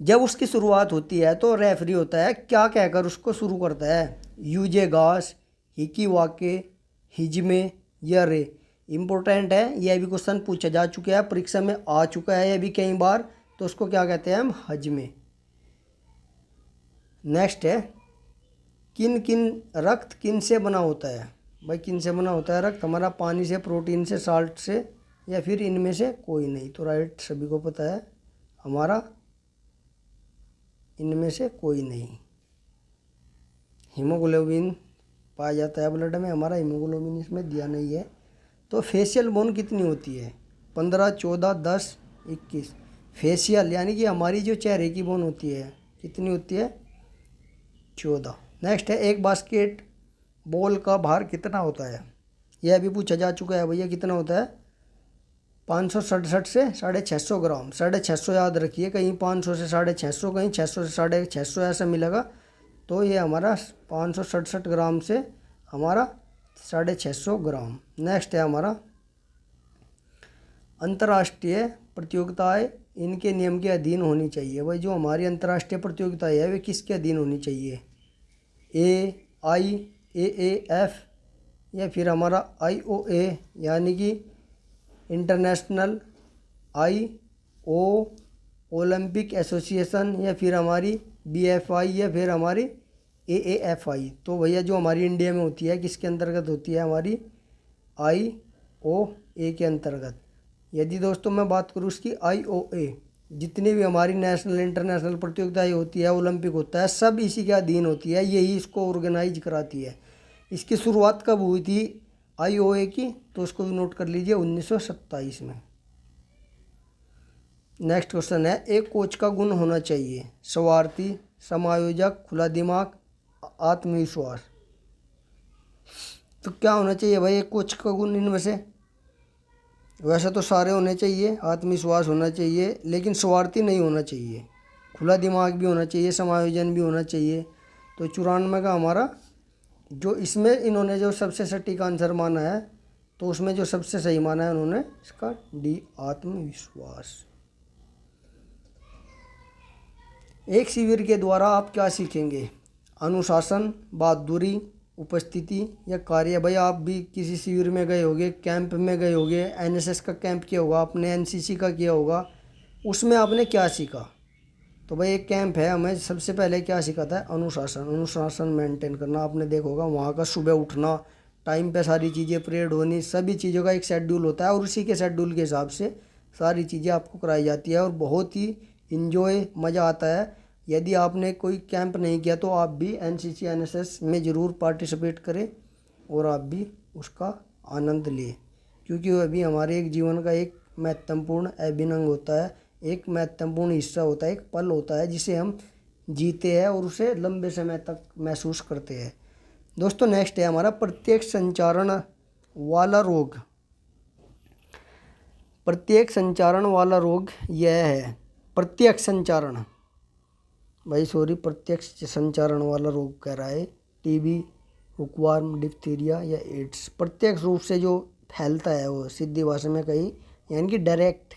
जब उसकी शुरुआत होती है तो रेफरी होता है, क्या कहकर उसको शुरू करता है? यूजे गास, हिकी वाके, हिजमे या रे। इम्पोर्टेंट है, यह भी क्वेश्चन पूछा जा चुका है, परीक्षा में आ चुका है यह भी कई बार। तो उसको क्या कहते हैं हम, हजमे। नेक्स्ट है, रक्त किन से बना होता है। भाई किन से बना होता है रक्त, हमारा पानी से, प्रोटीन से, साल्ट से, या फिर इनमें से कोई नहीं। तो राइट सभी को पता है हमारा इनमें से कोई नहीं। हीमोग्लोबिन पाया जाता है ब्लड में, हमारा हीमोग्लोबिन इसमें दिया नहीं है। तो फेशियल बोन कितनी होती है, 15, 14, 10, 21। फेशियल यानी कि हमारी जो चेहरे की बोन होती है कितनी होती है, 14। नेक्स्ट है, एक बास्केट बॉल का भार कितना होता है। यह भी पूछा जा चुका है भैया, कितना होता है, 567 से 650 ग्राम। 650 याद रखिए, कहीं 500 से 650, कहीं 600 से 650 ऐसा मिलेगा। तो ये हमारा 567 ग्राम से हमारा 650 ग्राम। नेक्स्ट है हमारा, अंतर्राष्ट्रीय प्रतियोगिताएं इनके नियम के अधीन होनी चाहिए। भाई जो हमारी अंतर्राष्ट्रीय प्रतियोगिताएं है वे किसके अधीन होनी चाहिए, AIAAF या फिर हमारा IOA यानी कि इंटरनेशनल ओलंपिक एसोसिएशन, या फिर हमारी BFI या फिर हमारी AAFI। तो भैया जो हमारी इंडिया में होती है किसके अंतर्गत होती है, हमारी IOA के अंतर्गत। यदि दोस्तों मैं बात करूँ उसकी IOA, जितनी भी हमारी नेशनल इंटरनेशनल प्रतियोगिताएं होती है, ओलंपिक होता है, सब इसी के अधीन होती है, यही इसको ऑर्गेनाइज कराती है। इसकी शुरुआत कब हुई थी IOA की, तो उसको भी नोट कर लीजिए, 1927 में। नेक्स्ट क्वेश्चन है, एक कोच का गुण होना चाहिए, स्वार्थी, समायोजक, खुला दिमाग, आत्मविश्वास। तो क्या होना चाहिए भाई एक कोच का गुण इनमें से, वैसे तो सारे होने चाहिए। आत्मविश्वास होना चाहिए, लेकिन स्वार्थी नहीं होना चाहिए, खुला दिमाग भी होना चाहिए, समायोजन भी होना चाहिए। तो 94 का हमारा जो इसमें इन्होंने जो सबसे सटीक आंसर माना है, तो उसमें जो सबसे सही माना है उन्होंने इसका D, आत्मविश्वास। एक शिविर के द्वारा आप क्या सीखेंगे, अनुशासन, बहादुरी, उपस्थिति या कार्य। भाई आप भी किसी शिविर में गए होगे, कैंप में गए होगे, NSS का कैंप किया होगा आपने, NCC का किया होगा, उसमें आपने क्या सीखा। तो भाई एक कैंप है, हमें सबसे पहले क्या सिखाता है, अनुशासन मेंटेन करना। आपने देखा होगा वहाँ का सुबह उठना, टाइम पे सारी चीज़ें परेड होनी, सभी चीज़ों का एक शेड्यूल होता है और उसी के शेड्यूल के हिसाब से सारी चीज़ें आपको कराई जाती है और बहुत ही इंजॉय मज़ा आता है। यदि आपने कोई कैंप नहीं किया तो आप भी NCC NSS में ज़रूर पार्टिसिपेट करें और आप भी उसका आनंद लें, क्योंकि वह भी हमारे एक जीवन का एक महत्वपूर्ण अभिन्न अंग होता है, एक महत्वपूर्ण हिस्सा होता है, एक पल होता है जिसे हम जीते हैं और उसे लंबे समय तक महसूस करते हैं। दोस्तों नेक्स्ट है हमारा, प्रत्यक्ष संचारण वाला रोग। प्रत्यक्ष संचारण वाला रोग यह है, प्रत्यक्ष संचारण, भाई सॉरी, प्रत्यक्ष संचारण वाला रोग कह रहा है, TB, हुकवर्म, डिप्थीरिया या एड्स। प्रत्यक्ष रूप से जो फैलता है वो सीधी भाषा में कहीं, यानी कि डायरेक्ट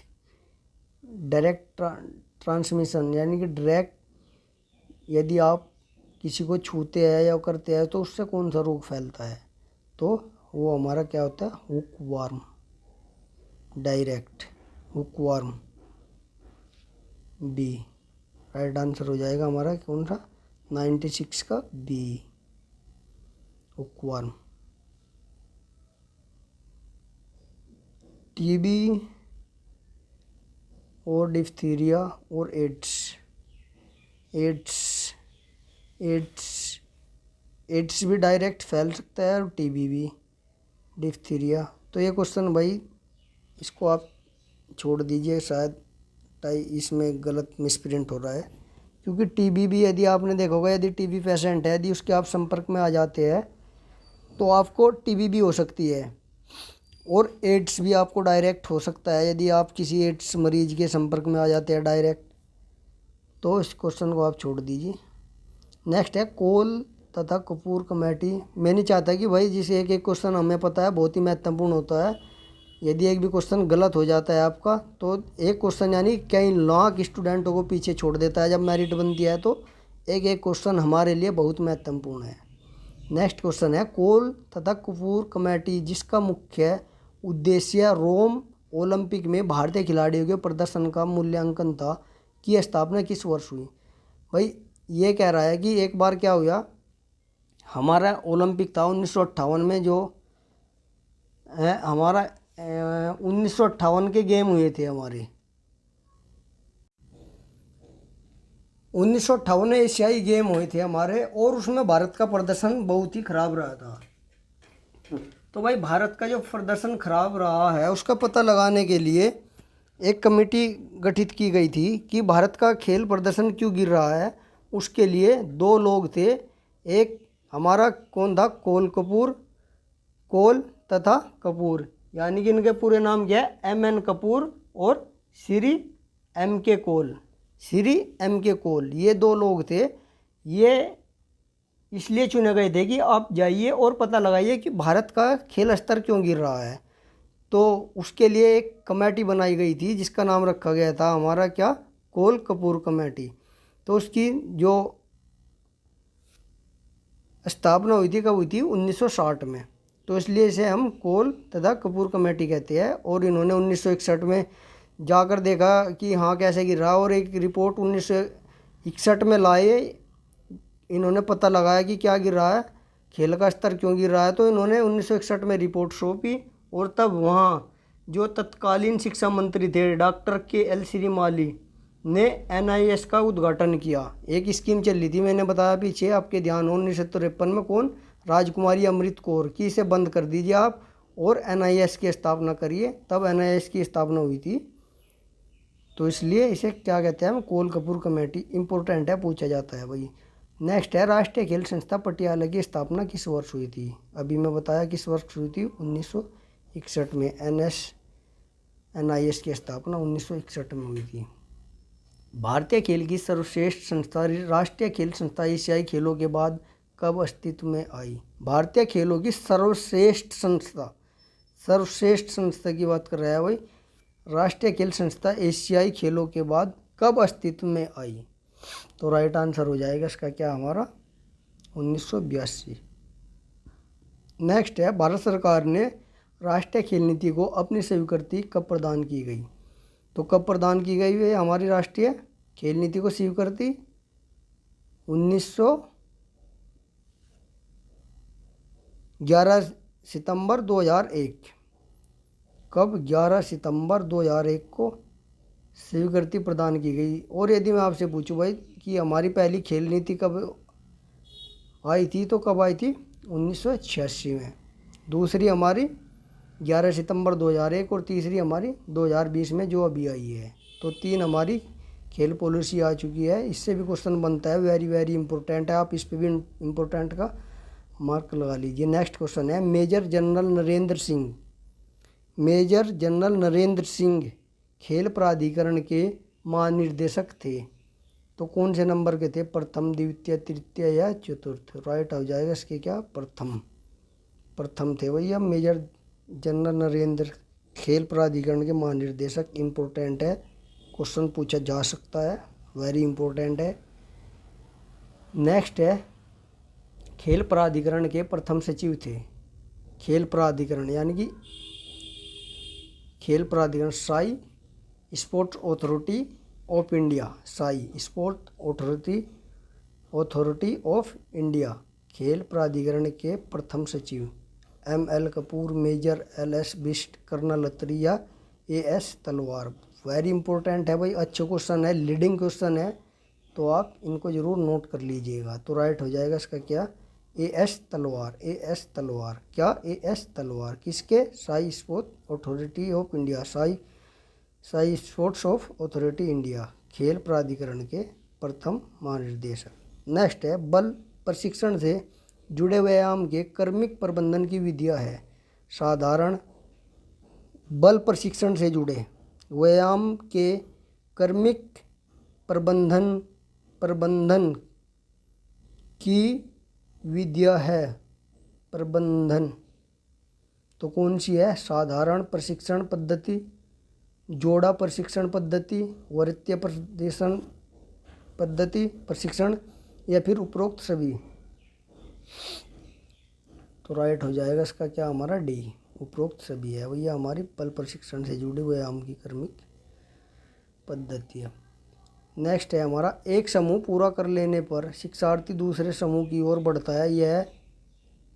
ट्रांसमिशन, यानी कि डायरेक्ट यदि आप किसी को छूते हैं या करते हैं तो उससे कौन सा रोग फैलता है, तो वो हमारा क्या होता है, hookworm, direct hookworm, B। Right answer हो जाएगा हमारा कौन सा, 96 का B, हुकवर्म। TB और डिप्थीरिया और एड्स भी डायरेक्ट फैल सकता है और TB भी, डिप्थीरिया। तो ये क्वेश्चन भाई इसको आप छोड़ दीजिए, शायद इसमें गलत मिसप्रिंट हो रहा है, क्योंकि TB भी यदि आपने देखा होगा, यदि TB पेशेंट है, यदि उसके आप संपर्क में आ जाते हैं तो आपको TB भी हो सकती है, और एड्स भी आपको डायरेक्ट हो सकता है यदि आप किसी एड्स मरीज के संपर्क में आ जाते हैं डायरेक्ट। तो इस क्वेश्चन को आप छोड़ दीजिए। नेक्स्ट है, कोल तथा कपूर कमेटी। मैं नहीं चाहता कि भाई जिसे एक एक क्वेश्चन हमें पता है बहुत ही महत्वपूर्ण होता है, यदि एक भी क्वेश्चन गलत हो जाता है आपका तो एक क्वेश्चन यानी कई लाख स्टूडेंटों को पीछे छोड़ देता है। जब मेरिट बनती है तो एक एक क्वेश्चन हमारे लिए बहुत महत्वपूर्ण है। नेक्स्ट क्वेश्चन है, कोल तथा कपूर कमेटी जिसका मुख्य उद्देश्य रोम ओलंपिक में भारतीय खिलाड़ियों के प्रदर्शन का मूल्यांकन था की स्थापना किस वर्ष हुई। भाई ये कह रहा है कि एक बार क्या हुआ, हमारा ओलंपिक था 1958 में, जो हमारा 1958 के गेम हुए थे हमारे 1958 में एशियाई गेम हुए थे हमारे, और उसमें भारत का प्रदर्शन बहुत ही खराब रहा था। तो भाई भारत का जो प्रदर्शन खराब रहा है उसका पता लगाने के लिए एक कमेटी गठित की गई थी कि भारत का खेल प्रदर्शन क्यों गिर रहा है। उसके लिए दो लोग थे, एक हमारा कौन था, कोल तथा कपूर, यानी कि इनके पूरे नाम क्या है, एम.एन. कपूर और श्री एम.के. कोल, ये दो लोग थे। ये इसलिए चुने गए थे कि आप जाइए और पता लगाइए कि भारत का खेल स्तर क्यों गिर रहा है। तो उसके लिए एक कमेटी बनाई गई थी जिसका नाम रखा गया था हमारा क्या, कोल कपूर कमेटी। तो उसकी जो स्थापना हुई थी कब हुई थी, 1960 में। तो इसलिए इसे हम कोल तथा कपूर कमेटी कहते हैं। और इन्होंने 1961 में जाकर देखा कि हाँ कैसे गिर रहा, और एक रिपोर्ट 1961 में लाए। इन्होंने पता लगाया कि क्या गिर रहा है, खेल का स्तर क्यों गिर रहा है। तो इन्होंने 1961 में रिपोर्ट सौंपी, और तब वहाँ जो तत्कालीन शिक्षा मंत्री थे डॉक्टर के.एल. श्रीमाली ने NIS का उद्घाटन किया। एक स्कीम चल रही थी, मैंने बताया पीछे आपके ध्यान हो, 1953 में, कौन, राजकुमारी अमृत कौर की, इसे बंद कर दीजिए आप और NIS की स्थापना करिए। तब NIS की स्थापना हुई थी। तो इसलिए इसे क्या कहते हैं हम, कोल कपूर कमेटी। इंपॉर्टेंट है, पूछा जाता है भाई। नेक्स्ट है, राष्ट्रीय खेल संस्था पटियाला की स्थापना किस वर्ष हुई थी। अभी मैं बताया किस वर्ष हुई थी, 1961 में। NIS की स्थापना 1961 में हुई थी। भारतीय खेल की सर्वश्रेष्ठ संस्था राष्ट्रीय खेल संस्था एशियाई खेलों के बाद कब अस्तित्व में आई। भारतीय खेलों की सर्वश्रेष्ठ संस्था की बात कर रहा है भाई। राष्ट्रीय खेल संस्था एशियाई खेलों के बाद कब अस्तित्व में आई। तो राइट आंसर हो जाएगा इसका क्या, हमारा 1982। नेक्स्ट है, भारत सरकार ने राष्ट्रीय खेल नीति को अपनी स्वीकृति कब प्रदान की गई। तो कब प्रदान की गई है हमारी राष्ट्रीय खेल नीति को स्वीकृति, 11 सितंबर 2001। कब, 11 सितंबर 2001 को स्वीकृति प्रदान की गई। और यदि मैं आपसे पूछूं भाई कि हमारी पहली खेल नीति कब आई थी, तो कब आई थी, 1986 में। दूसरी हमारी 11 सितंबर 2001 और तीसरी हमारी 2020 में जो अभी आई है। तो 3 हमारी खेल पॉलिसी आ चुकी है। इससे भी क्वेश्चन बनता है, वेरी वेरी इंपॉर्टेंट है, आप इस पर भी इम्पोर्टेंट का मार्क लगा लीजिए। नेक्स्ट क्वेश्चन है, मेजर जनरल नरेंद्र सिंह खेल प्राधिकरण के महानिर्देशक थे। तो कौन से नंबर के थे, प्रथम, द्वितीय, तृतीय या चतुर्थ। राइट हो जाएगा इसके क्या, प्रथम थे भैया मेजर जनरल नरेंद्र, खेल प्राधिकरण के महानिर्देशक। इम्पोर्टेंट है, क्वेश्चन पूछा जा सकता है, वेरी इंपॉर्टेंट है। नेक्स्ट है, खेल प्राधिकरण के प्रथम सचिव थे। खेल प्राधिकरण यानी कि खेल प्राधिकरण, SAI sports authority of India, SAI sport authority of India, खेल प्राधिकरण के प्रथम सचिव M.L. Kapoor, major L.S. Bisht, colonel Atri या A.S. तलवार। वेरी इंपॉर्टेंट है भाई, अच्छे क्वेश्चन है, लीडिंग क्वेश्चन है, तो आप इनको जरूर नोट कर लीजिएगा। तो राइट हो जाएगा इसका क्या, A.S. तलवार। क्या, A.S. तलवार किसके, Sai sports authority of India, Sai sports of authority India, खेल प्राधिकरण के प्रथम महानिर्देशक। नेक्स्ट है, बल प्रशिक्षण से जुड़े व्यायाम के क्रमिक प्रबंधन की विधियाँ है। साधारण, बल प्रशिक्षण से जुड़े व्यायाम के क्रमिक प्रबंधन की विधियाँ है, प्रबंधन। तो कौन सी है, साधारण प्रशिक्षण पद्धति, जोड़ा प्रशिक्षण पद्धति, वृत्तीय प्रशिक्षण या फिर उपरोक्त सभी। तो राइट हो जाएगा इसका क्या, हमारा डी, उपरोक्त सभी है, वही हमारी पल प्रशिक्षण से जुड़ी व्यायाम की क्रमिक पद्धति है। नेक्स्ट है हमारा, एक समूह पूरा कर लेने पर शिक्षार्थी दूसरे समूह की ओर बढ़ता है, यह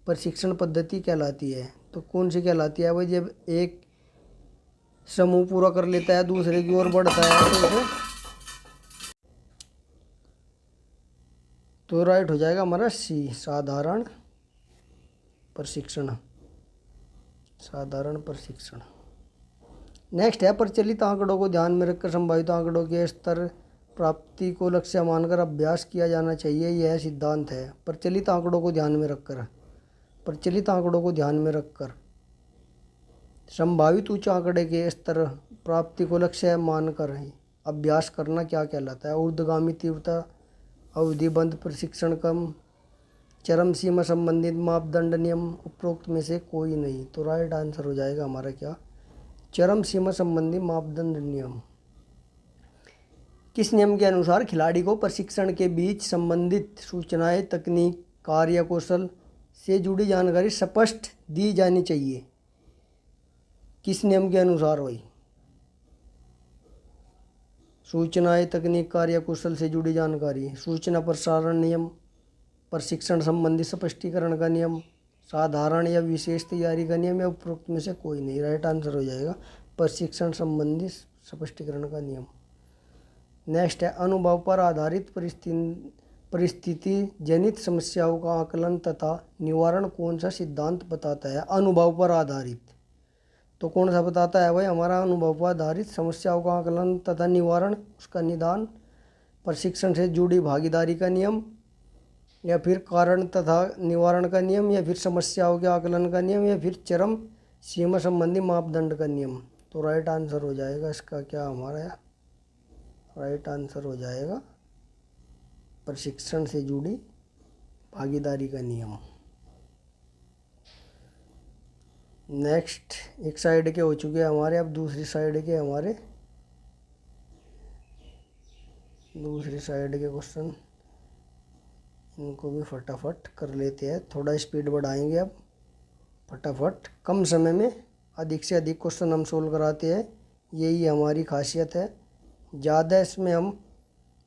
प्रशिक्षण पद्धति कहलाती है। तो कौन सी कहलाती है भाई? जब एक समूह पूरा कर लेता है दूसरे की ओर बढ़ता है तो उसे, तो राइट हो जाएगा हमारा सी, साधारण प्रशिक्षण। साधारण प्रशिक्षण। नेक्स्ट है, प्रचलित आंकड़ों को ध्यान में रखकर संभावित आंकड़ों के स्तर प्राप्ति को लक्ष्य मानकर अभ्यास किया जाना चाहिए, यह सिद्धांत है। प्रचलित आंकड़ों को ध्यान में रखकर, प्रचलित आंकड़ों को ध्यान में रखकर संभावित उच्च आंकड़े के स्तर प्राप्ति को लक्ष्य मानकर अभ्यास करना क्या कहलाता है? ऊर्ध्वगामी तीव्रता, अवधिबद्ध प्रशिक्षण, कम चरम सीमा संबंधित मापदंड नियम, उपरोक्त में से कोई नहीं। तो राइट आंसर हो जाएगा हमारा क्या? चरम सीमा संबंधी मापदंड नियम। किस नियम के अनुसार खिलाड़ी को प्रशिक्षण के बीच संबंधित सूचनाएं, तकनीक, कार्य कौशल से जुड़ी जानकारी स्पष्ट दी जानी चाहिए? किस नियम के अनुसार भाई? सूचनाएं, तकनीक, कार्य कौशल से जुड़ी जानकारी, सूचना प्रसारण नियम, प्रशिक्षण संबंधी स्पष्टीकरण का नियम, साधारण या विशेष तैयारी का नियम, या उपरोक्त में से कोई नहीं। राइट आंसर हो जाएगा प्रशिक्षण संबंधी स्पष्टीकरण का नियम। नेक्स्ट है, अनुभव पर आधारित परिस्थिति जनित समस्याओं का आकलन तथा निवारण कौन सा सिद्धांत बताता है? अनुभव पर आधारित। तो कौन सा बताता है भाई? हमारा अनुभव पर आधारित समस्याओं का आकलन तथा निवारण, उसका निदान, प्रशिक्षण से जुड़ी भागीदारी का नियम, या फिर कारण तथा निवारण का नियम, या फिर समस्याओं के आकलन का नियम, या फिर चरम सीमा संबंधी मापदंड का नियम। तो राइट आंसर हो जाएगा इसका क्या हमारा? राइट आंसर हो जाएगा प्रशिक्षण से जुड़ी भागीदारी का नियम। नेक्स्ट, एक साइड के हो चुके हैं हमारे, अब दूसरी साइड के हमारे, दूसरी साइड के क्वेश्चन, इनको भी फटाफट कर लेते हैं। थोड़ा स्पीड बढ़ाएंगे अब, फटाफट कम समय में अधिक से अधिक क्वेश्चन हम सोल्व कराते हैं, यही हमारी खासियत है। ज़्यादा इसमें हम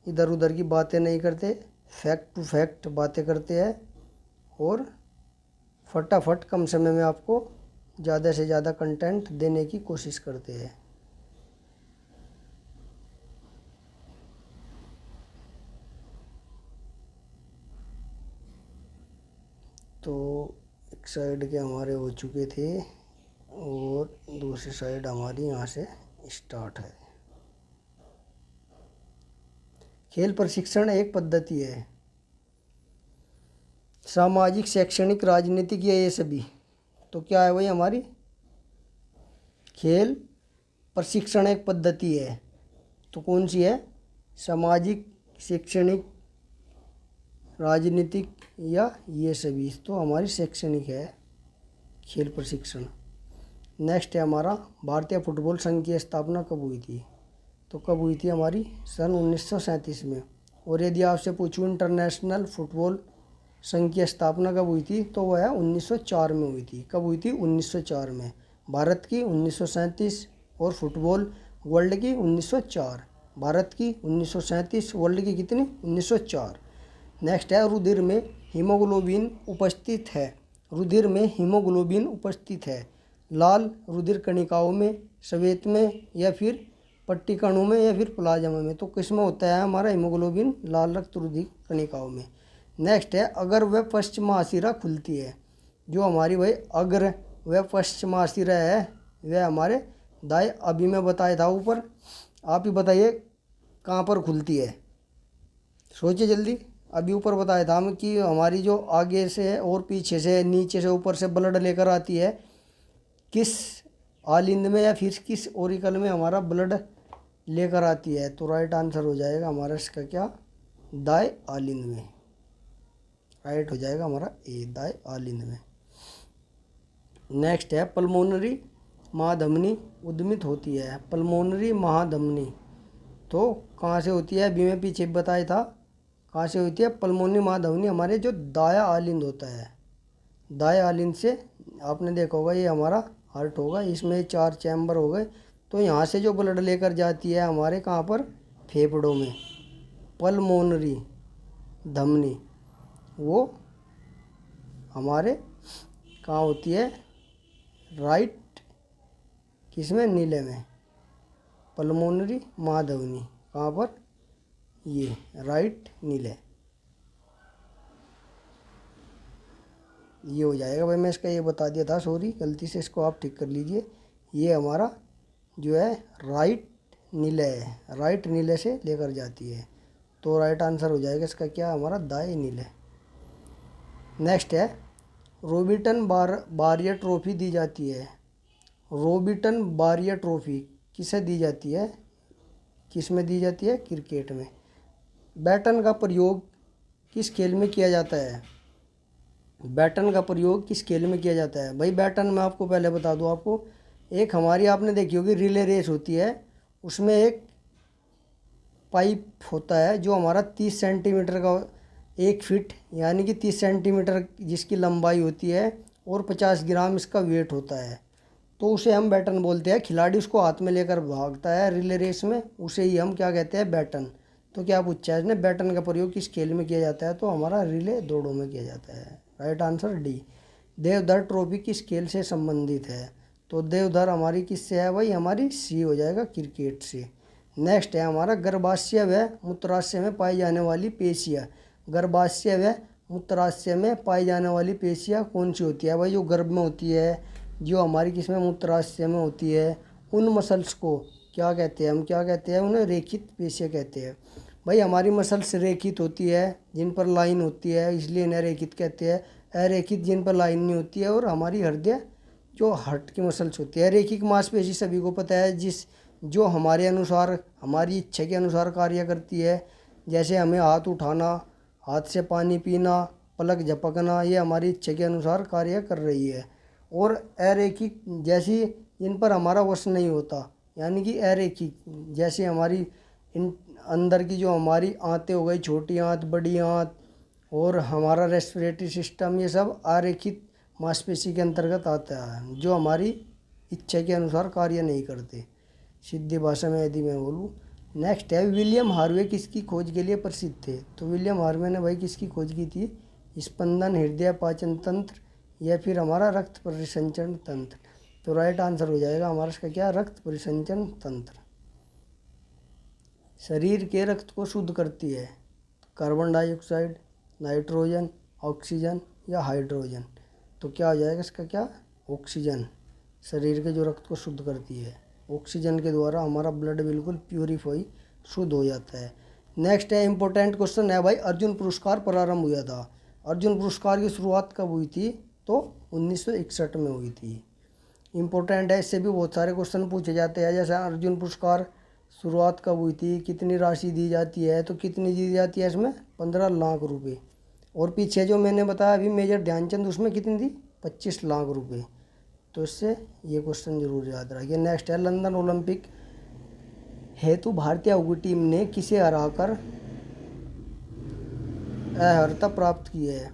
इधर उधर की बातें नहीं करते, फैक्ट टू फैक्ट बातें करते हैं और फटाफट कम समय में आपको ज़्यादा से ज़्यादा कंटेंट देने की कोशिश करते हैं। तो एक साइड के हमारे हो चुके थे और दूसरी साइड हमारी यहाँ से स्टार्ट है। खेल प्रशिक्षण एक पद्धति है, सामाजिक, शैक्षणिक, राजनीतिक, या ये सभी? तो क्या है भाई हमारी? खेल प्रशिक्षण एक पद्धति है, तो कौन सी है? सामाजिक, शैक्षणिक, राजनीतिक, या ये सभी? तो हमारी शैक्षणिक है खेल प्रशिक्षण। नेक्स्ट है हमारा, भारतीय फुटबॉल संघ की स्थापना कब हुई थी? तो कब हुई थी हमारी? सन 1937 में। और यदि आपसे पूछूं इंटरनेशनल फुटबॉल संघ की स्थापना कब हुई थी, तो वह 1904 में हुई थी। कब हुई थी? 1904 में। भारत की 1937 और फुटबॉल वर्ल्ड की 1904। भारत की 1937, वर्ल्ड की कितनी? 1904। नेक्स्ट है, रुधिर में हीमोग्लोबिन उपस्थित है। रुधिर में हीमोग्लोबिन उपस्थित है लाल रुधिर कणिकाओं में, श्वेत में, या फिर पट्टी कणों में, या फिर प्लाज्मा में? तो किसमें होता है हमारा हीमोग्लोबिन? लाल रक्त रुधिर कणिकाओं में। नेक्स्ट है, अगर वह पश्चिमाशिरा खुलती है, जो हमारी भाई अगर वह पश्चिमाशिरा है, वह हमारे दाएं, अभी मैं बताया था ऊपर, आप ही बताइए कहाँ पर खुलती है? सोचिए जल्दी। अभी ऊपर बताया था हम कि हमारी जो आगे से है और पीछे से, नीचे से, ऊपर से ब्लड लेकर आती है, किस आलिंद में या फिर किस ओरिकल में हमारा ब्लड लेकर आती है? तो राइट आंसर हो जाएगा हमारा इसका क्या? दाएं आलिंद में। राइट हो जाएगा हमारा ए, दाएं आलिंद में। नेक्स्ट है, पल्मोनरी महाधमनी उद्मित होती है। पल्मोनरी महाधमनी तो कहाँ से होती है? अभी मैं पीछे बताया था कहाँ से होती है। पल्मोनरी महाधमनी हमारे जो दायां आलिंद होता है, दाएं आलिंद से, आपने देखा होगा ये हमारा हार्ट होगा, इसमें 4 चैम्बर हो गए। तो यहाँ से जो ब्लड लेकर जाती है हमारे कहाँ पर, फेफड़ों में, पल्मोनरी धमनी, वो हमारे कहाँ होती है, राइट किसमें, नीले में, पल्मोनरी महाधमनी कहाँ पर, ये राइट नीले। ये हो जाएगा भाई, मैं इसका ये बता दिया था, सॉरी गलती से, इसको आप ठीक कर लीजिए। ये हमारा जो है राइट नीले है, राइट नीले से लेकर जाती है। तो राइट आंसर हो जाएगा इसका क्या, हमारा दाएं नीले। नेक्स्ट है, रोबिटन बारियर ट्रॉफी दी जाती है। रोबिटन बारियर ट्रॉफी किसे दी जाती है, किस में दी जाती है, क्रिकेट में। बैटन का प्रयोग किस खेल में किया जाता है, बैटन का प्रयोग किस खेल में किया जाता है। भाई बैटन मैं आपको पहले बता दूं, आपको एक हमारी आपने देखी होगी रिले रेस होती है, उसमें एक पाइप होता है जो हमारा 30 सेंटीमीटर का, 1 फीट यानी कि 30 सेंटीमीटर जिसकी लंबाई होती है और 50 ग्राम इसका वेट होता है, तो उसे हम बैटन बोलते हैं। खिलाड़ी उसको हाथ में लेकर भागता है रिले रेस में, उसे ही हम क्या कहते हैं, बैटन। तो क्या पूछा है इसने, बैटन का प्रयोग किस खेल में किया जाता है, तो हमारा रिले दौड़ों में किया जाता है। Right answer D. Deodhar trophy किस खेल से संबंधित है, तो देवधर हमारी किससे है भाई, हमारी सी हो जाएगा, क्रिकेट से। नेक्स्ट है हमारा, गर्भाशय व मूत्राशय में पाई जाने वाली पेशियाँ। गर्भाशय व मूत्राशय में पाई जाने वाली पेशियाँ कौन सी होती है भाई, जो गर्भ में होती है, जो हमारी किस में, मूत्राशय में होती है, उन मसल्स को क्या कहते हैं, हम क्या कहते हैं, उन्हें रेखित पेशियाँ कहते हैं। भाई हमारी मसल्स रेखित होती है, जिन पर लाइन होती है, इसलिए इन्हें रेखित कहते हैं। अरेखित जिन पर लाइन नहीं होती है। और हमारी हृदय जो हार्ट की मसल्स होती है। रेखिक मांसपेशी सभी को पता है, जो हमारे अनुसार, हमारी इच्छा के अनुसार कार्य करती है। जैसे हमें हाथ उठाना, हाथ से पानी पीना, पलक झपकना, ये हमारी इच्छा के अनुसार कार्य कर रही है। और अरेखिक जैसी जिन पर हमारा वश नहीं होता, यानी कि अरेखिक जैसे हमारी इन अंदर की जो हमारी आंतें हो गई, छोटी आंत, बड़ी आंत, और हमारा रेस्पिरेटरी सिस्टम, ये सब आरेखित मांसपेशी के अंतर्गत आता है, जो हमारी इच्छा के अनुसार कार्य नहीं करते, सीधी भाषा में यदि मैं बोलूँ। नेक्स्ट है, विलियम हार्वे किसकी खोज के लिए प्रसिद्ध थे, तो विलियम हार्वे ने भाई किसकी खोज की थी, स्पंदन, हृदय पाचन तंत्र, या फिर हमारा रक्त परिसंचरण तंत्र। तो राइट आंसर हो जाएगा हमारा इसका क्या, रक्त परिसंचरण तंत्र। शरीर के रक्त को शुद्ध करती है कार्बन डाइऑक्साइड, नाइट्रोजन, ऑक्सीजन या हाइड्रोजन। तो क्या हो जाएगा इसका क्या, ऑक्सीजन। शरीर के जो रक्त को शुद्ध करती है, ऑक्सीजन के द्वारा हमारा ब्लड बिल्कुल प्यूरीफाई, शुद्ध हो जाता है। नेक्स्ट है, इंपॉर्टेंट क्वेश्चन है भाई, अर्जुन पुरस्कार प्रारंभ हुआ था। अर्जुन पुरस्कार की शुरुआत कब हुई थी, तो 1961 में हुई थी। इम्पोर्टेंट है, इससे भी बहुत सारे क्वेश्चन पूछे जाते हैं। जैसे अर्जुन पुरस्कार शुरुआत कब हुई थी, कितनी राशि दी जाती है, तो कितनी दी जाती है इसमें, 15 लाख रुपए। और पीछे जो मैंने बताया अभी मेजर ध्यानचंद, उसमें कितनी थी, 25 लाख रुपए। तो इससे ये क्वेश्चन जरूर याद रखिए। नेक्स्ट है, लंदन ओलंपिक हेतु भारतीय हॉकी टीम ने किसे हराकर अर्हता प्राप्त की है,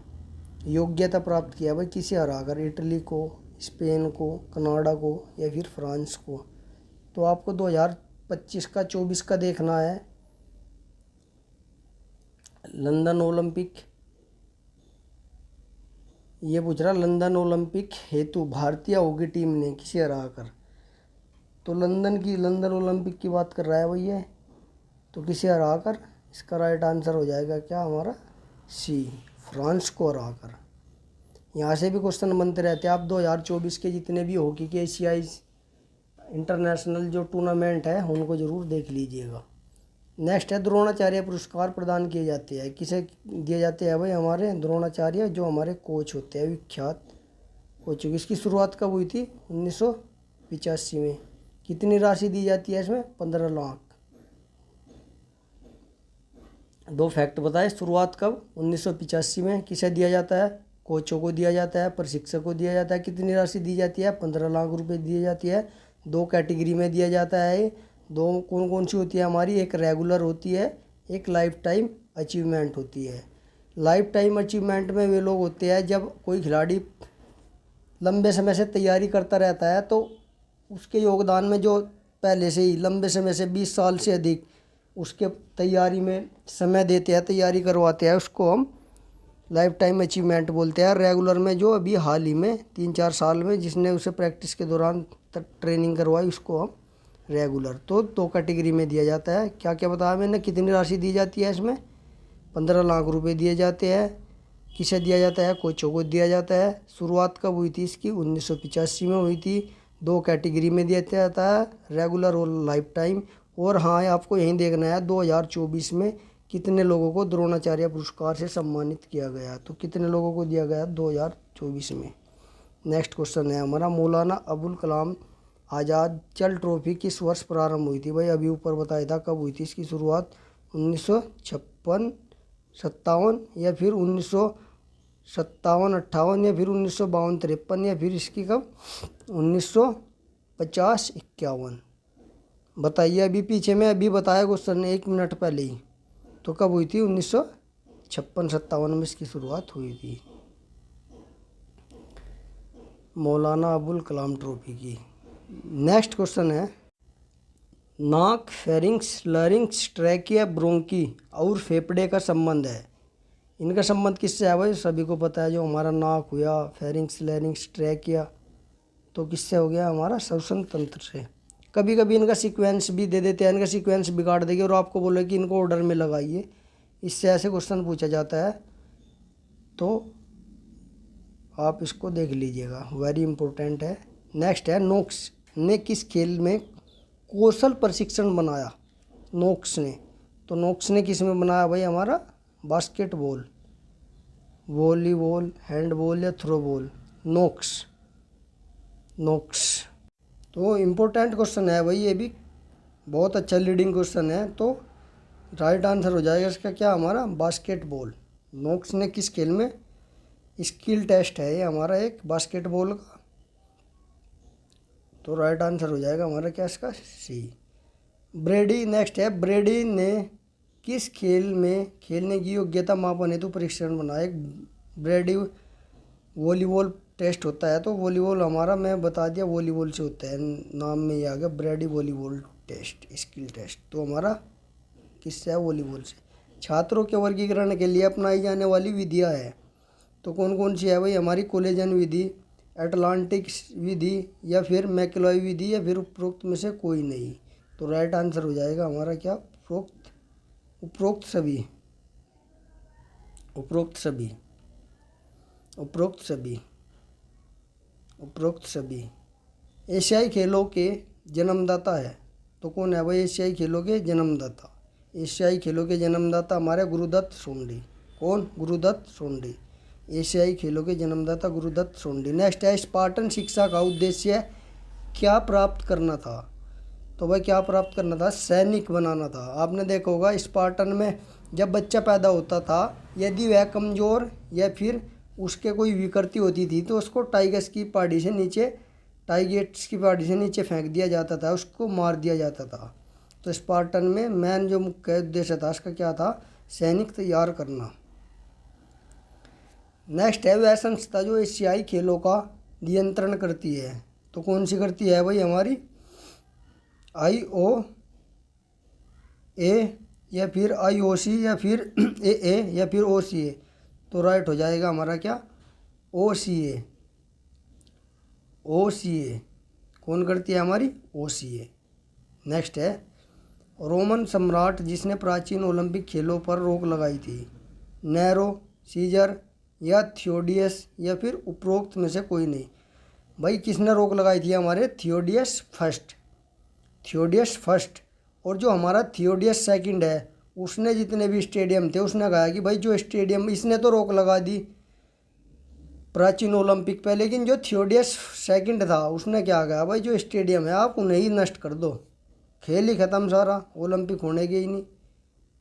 योग्यता प्राप्त किया है भाई, किसे हराकर, इटली को, स्पेन को, कनाडा को, या फिर फ्रांस को। तो आपको 2025 का 24 का देखना है। लंदन ओलंपिक, ये पूछ रहा, लंदन ओलंपिक हेतु भारतीय हॉकी टीम ने किसे हराकर, तो लंदन ओलंपिक की बात कर रहा है भैया, तो किसे हराकर, इसका राइट आंसर हो जाएगा क्या हमारा, सी, फ्रांस को हराकर। यहाँ से भी क्वेश्चन बनते रहते हैं। आप 2024 के जितने भी हॉकी के एशियाई इंटरनेशनल जो टूर्नामेंट है उनको ज़रूर देख लीजिएगा। नेक्स्ट है, द्रोणाचार्य पुरस्कार प्रदान किए जाते हैं, किसे दिए जाते हैं भाई, हमारे द्रोणाचार्य जो हमारे कोच होते हैं, विख्यात कोच। इसकी शुरुआत कब हुई थी, 1985 में। कितनी राशि दी जाती है इसमें, 15 लाख। दो फैक्ट बताए, शुरुआत कब, 1985 में। किसे दिया जाता है, कोचों को दिया जाता है, प्रशिक्षक को दिया जाता है। कितनी राशि दी जाती है, 15 लाख रुपए दी जाती है। 2 कैटेगरी में दिया जाता है। दो कौन कौन सी होती है हमारी, एक रेगुलर होती है, एक लाइफ टाइम अचीवमेंट होती है। लाइफ टाइम अचीवमेंट में वे लोग होते हैं जब कोई खिलाड़ी लंबे समय से तैयारी करता रहता है तो उसके योगदान में जो पहले से ही लंबे समय से 20 साल से अधिक उसके तैयारी में समय देते हैं, तैयारी करवाते हैं, उसको हम लाइफ टाइम अचीवमेंट बोलते हैं। रेगुलर में जो अभी हाल ही में 3-4 साल में जिसने उसे प्रैक्टिस के दौरान ट्रेनिंग करवाई उसको हम रेगुलर। तो 2 कैटेगरी में दिया जाता है। क्या क्या बताया मैंने, कितनी राशि दी जाती है इसमें? 15 लाख रुपए दिए जाते हैं। किसे दिया जाता है? कोचों को दिया जाता है। शुरुआत कब हुई थी इसकी? 1985 में हुई थी। 2 कैटेगरी में दिया जाता है, रेगुलर और लाइफ टाइम। और हाँ, आपको यहीं देखना है 2024 में कितने लोगों को द्रोणाचार्य पुरस्कार से सम्मानित किया गया। तो कितने लोगों को दिया गया 2024 में? नेक्स्ट क्वेश्चन है हमारा, मौलाना अबुल कलाम आज़ाद चल ट्रॉफी किस वर्ष प्रारंभ हुई थी? भाई अभी ऊपर बताया था कब हुई थी इसकी शुरुआत, 1956, 57 या फिर 1957, 58 या फिर 1952, 53 या फिर इसकी कब 1950, 51? बताइए अभी पीछे में अभी बताया क्वेश्चन ने 1 मिनट पहले ही। तो कब हुई थी? 1956, 57 में इसकी शुरुआत हुई थी मौलाना अबुल कलाम ट्रॉफी की। नेक्स्ट क्वेश्चन है, नाक, फेरिंग्स, लैरिंग्स, ट्रैकिया, ब्रोंकी और फेफड़े का संबंध है। इनका संबंध किससे है भाई? सभी को पता है, जो हमारा नाक हुआ, फेरिंग्स, लैरिंग्स, ट्रैकिया, तो किससे हो गया? हमारा श्वसन तंत्र से। कभी कभी इनका सीक्वेंस भी दे देते हैं, इनका सीक्वेंस बिगाड़ देंगे और आपको बोले कि इनको ऑर्डर में लगाइए, इससे ऐसे क्वेश्चन पूछा जाता है। तो आप इसको देख लीजिएगा, वेरी इंपॉर्टेंट है। नेक्स्ट है, नोक्स ने किस खेल में कौशल प्रशिक्षण बनाया? नोक्स ने, तो नोक्स ने किस में बनाया भाई? हमारा बास्केटबॉल, वॉलीबॉल, हैंडबॉल या थ्रोबॉल? नोक्स। तो इम्पोर्टेंट क्वेश्चन है भाई, ये भी बहुत अच्छा लीडिंग क्वेश्चन है। तो राइट आंसर हो जाएगा इसका क्या? हमारा बास्केटबॉल। नोक्स ने किस खेल में? स्किल टेस्ट है ये हमारा एक बास्केटबॉल का। तो राइट आंसर हो जाएगा हमारा क्या इसका? सी, ब्रेडी। नेक्स्ट है, ब्रेडी ने किस खेल में खेलने की योग्यता मापन हेतु परीक्षण बनाया? एक ब्रेडी वॉलीबॉल टेस्ट होता है, तो वॉलीबॉल हमारा मैं बता दिया वॉलीबॉल से होता है, नाम में ही आ गया Brady volleyball test, skill test. तो हमारा किससे है? वॉलीबॉल से। छात्रों के वर्गीकरण के लिए अपनाई जाने वाली विधियाँ है, तो कौन कौन सी है भाई? हमारी कोलेजन विधि, एटलांटिक विधि या फिर मैकलॉय विधि या फिर उपरोक्त में से कोई नहीं? तो राइट आंसर हो जाएगा हमारा क्या? उपरोक्त सभी। एशियाई खेलों के जन्मदाता है, तो कौन है भाई एशियाई खेलों के जन्मदाता? एशियाई खेलों के जन्मदाता हमारे गुरुदत्त सोंडी। कौन? गुरुदत्त सोंडी। एशियाई खेलों के जन्मदाता गुरुदत्त सोंडी। नेक्स्ट है, स्पार्टन शिक्षा का उद्देश्य क्या प्राप्त करना था? तो भाई क्या प्राप्त करना था? सैनिक बनाना था। आपने देखा होगा स्पार्टन में जब बच्चा पैदा होता था, यदि वह कमज़ोर या फिर उसके कोई विकृति होती थी तो उसको टाइगर्स की पहाड़ी से नीचे फेंक दिया जाता था, उसको मार दिया जाता था। तो स्पार्टन में मैन जो मुख्य उद्देश्य था उसका क्या था? सैनिक तैयार करना। नेक्स्ट है, वह संस्था जो एशियाई खेलों का नियंत्रण करती है, तो कौन सी करती है भाई? हमारी IOA या फिर IOC या फिर AA या फिर OCA? तो राइट हो जाएगा हमारा क्या? OCA। कौन करती है? हमारी OCA। नेक्स्ट है, रोमन सम्राट जिसने प्राचीन ओलंपिक खेलों पर रोक लगाई थी, नेरो, सीजर या थियोडियस या फिर उपरोक्त में से कोई नहीं? भाई किसने रोक लगाई थी? हमारे थियोडियस फर्स्ट। और जो हमारा थियोडियस सेकंड है, उसने जितने भी स्टेडियम थे उसने कहा कि भाई जो स्टेडियम, इसने तो रोक लगा दी प्राचीन ओलंपिक पे, लेकिन जो थियोडियस सेकंड था उसने क्या कहा? भाई जो स्टेडियम है आप उन्हें ही नष्ट कर दो, खेल ही ख़त्म सारा, ओलंपिक होने के ही नहीं।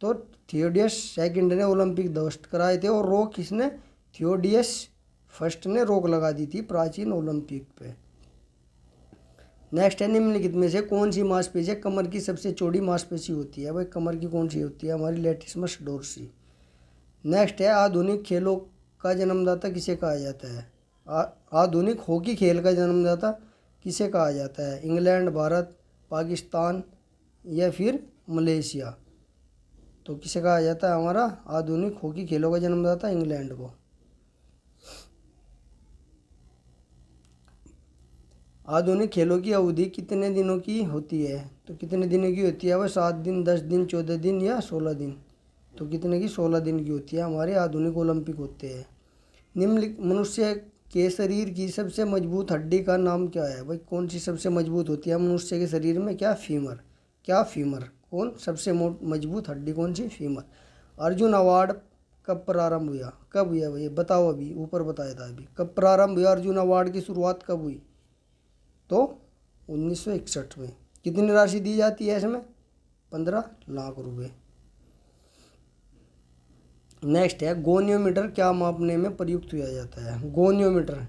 तो थियोडियस सेकंड ने ओलंपिक ध्वस्त कराए थे और रोक किसने? थियोडियस फर्स्ट ने रोक लगा दी थी प्राचीन ओलंपिक पे। नेक्स्ट है, निम्नलिखित में से कौन सी मांसपेशी कमर की सबसे चौड़ी मांसपेशी होती है? भाई कमर की कौन सी होती है? हमारी लेटिसमस डोर्सी। नेक्स्ट है, आधुनिक खेलों का जन्मदाता किसे कहा जाता है? आधुनिक हॉकी खेल का जन्मदाता किसे कहा जाता है? इंग्लैंड, भारत, पाकिस्तान या फिर मलेशिया? तो किसे कहा जाता है हमारा आधुनिक हॉकी खेलों का जन्मदाता? इंग्लैंड को। आधुनिक खेलों की अवधि कितने दिनों की होती है? तो कितने दिनों की होती है? वह 7 दिन, 10 दिन, 14 दिन या 16 दिन? तो कितने की? 16 दिन की होती है। हमारे आधुनिक ओलंपिक होते हैं। निम्नलिखित मनुष्य के शरीर की सबसे मजबूत हड्डी का नाम क्या है? भाई कौन सी सबसे मजबूत होती है मनुष्य के शरीर में? क्या? फीमर। क्या? फीमर। कौन सबसे मजबूत हड्डी कौन सी? फीमर। अर्जुन अवार्ड कब प्रारंभ हुआ? कब हुआ भाई बताओ? अभी ऊपर बताया था। अभी कब प्रारंभ हुआ? अर्जुन अवार्ड की शुरुआत कब हुई? तो 1961 में। कितनी राशि दी जाती है इसमें? 15 लाख रुपए। नेक्स्ट है गोनियोमीटर क्या मापने में प्रयुक्त किया जाता है? गोनियोमीटर।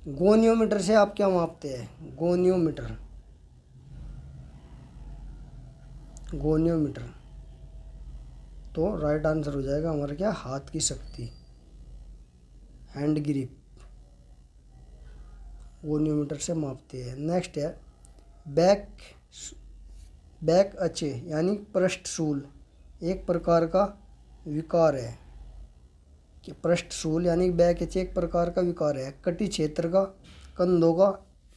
गोनियोमीटर से आप क्या मापते हैं? गोनियोमीटर। गोनियोमीटर। तो राइट आंसर हो जाएगा हमारा क्या? हाथ की शक्ति, हैंड ग्रिप, गोनियोमीटर से मापते हैं। नेक्स्ट है बैक अच्छे यानी पृष्ठशूल एक प्रकार का विकार है। कि पृष्ठशूल यानी बैक अच्छे एक प्रकार का विकार है। कटी क्षेत्र का, कंधों का,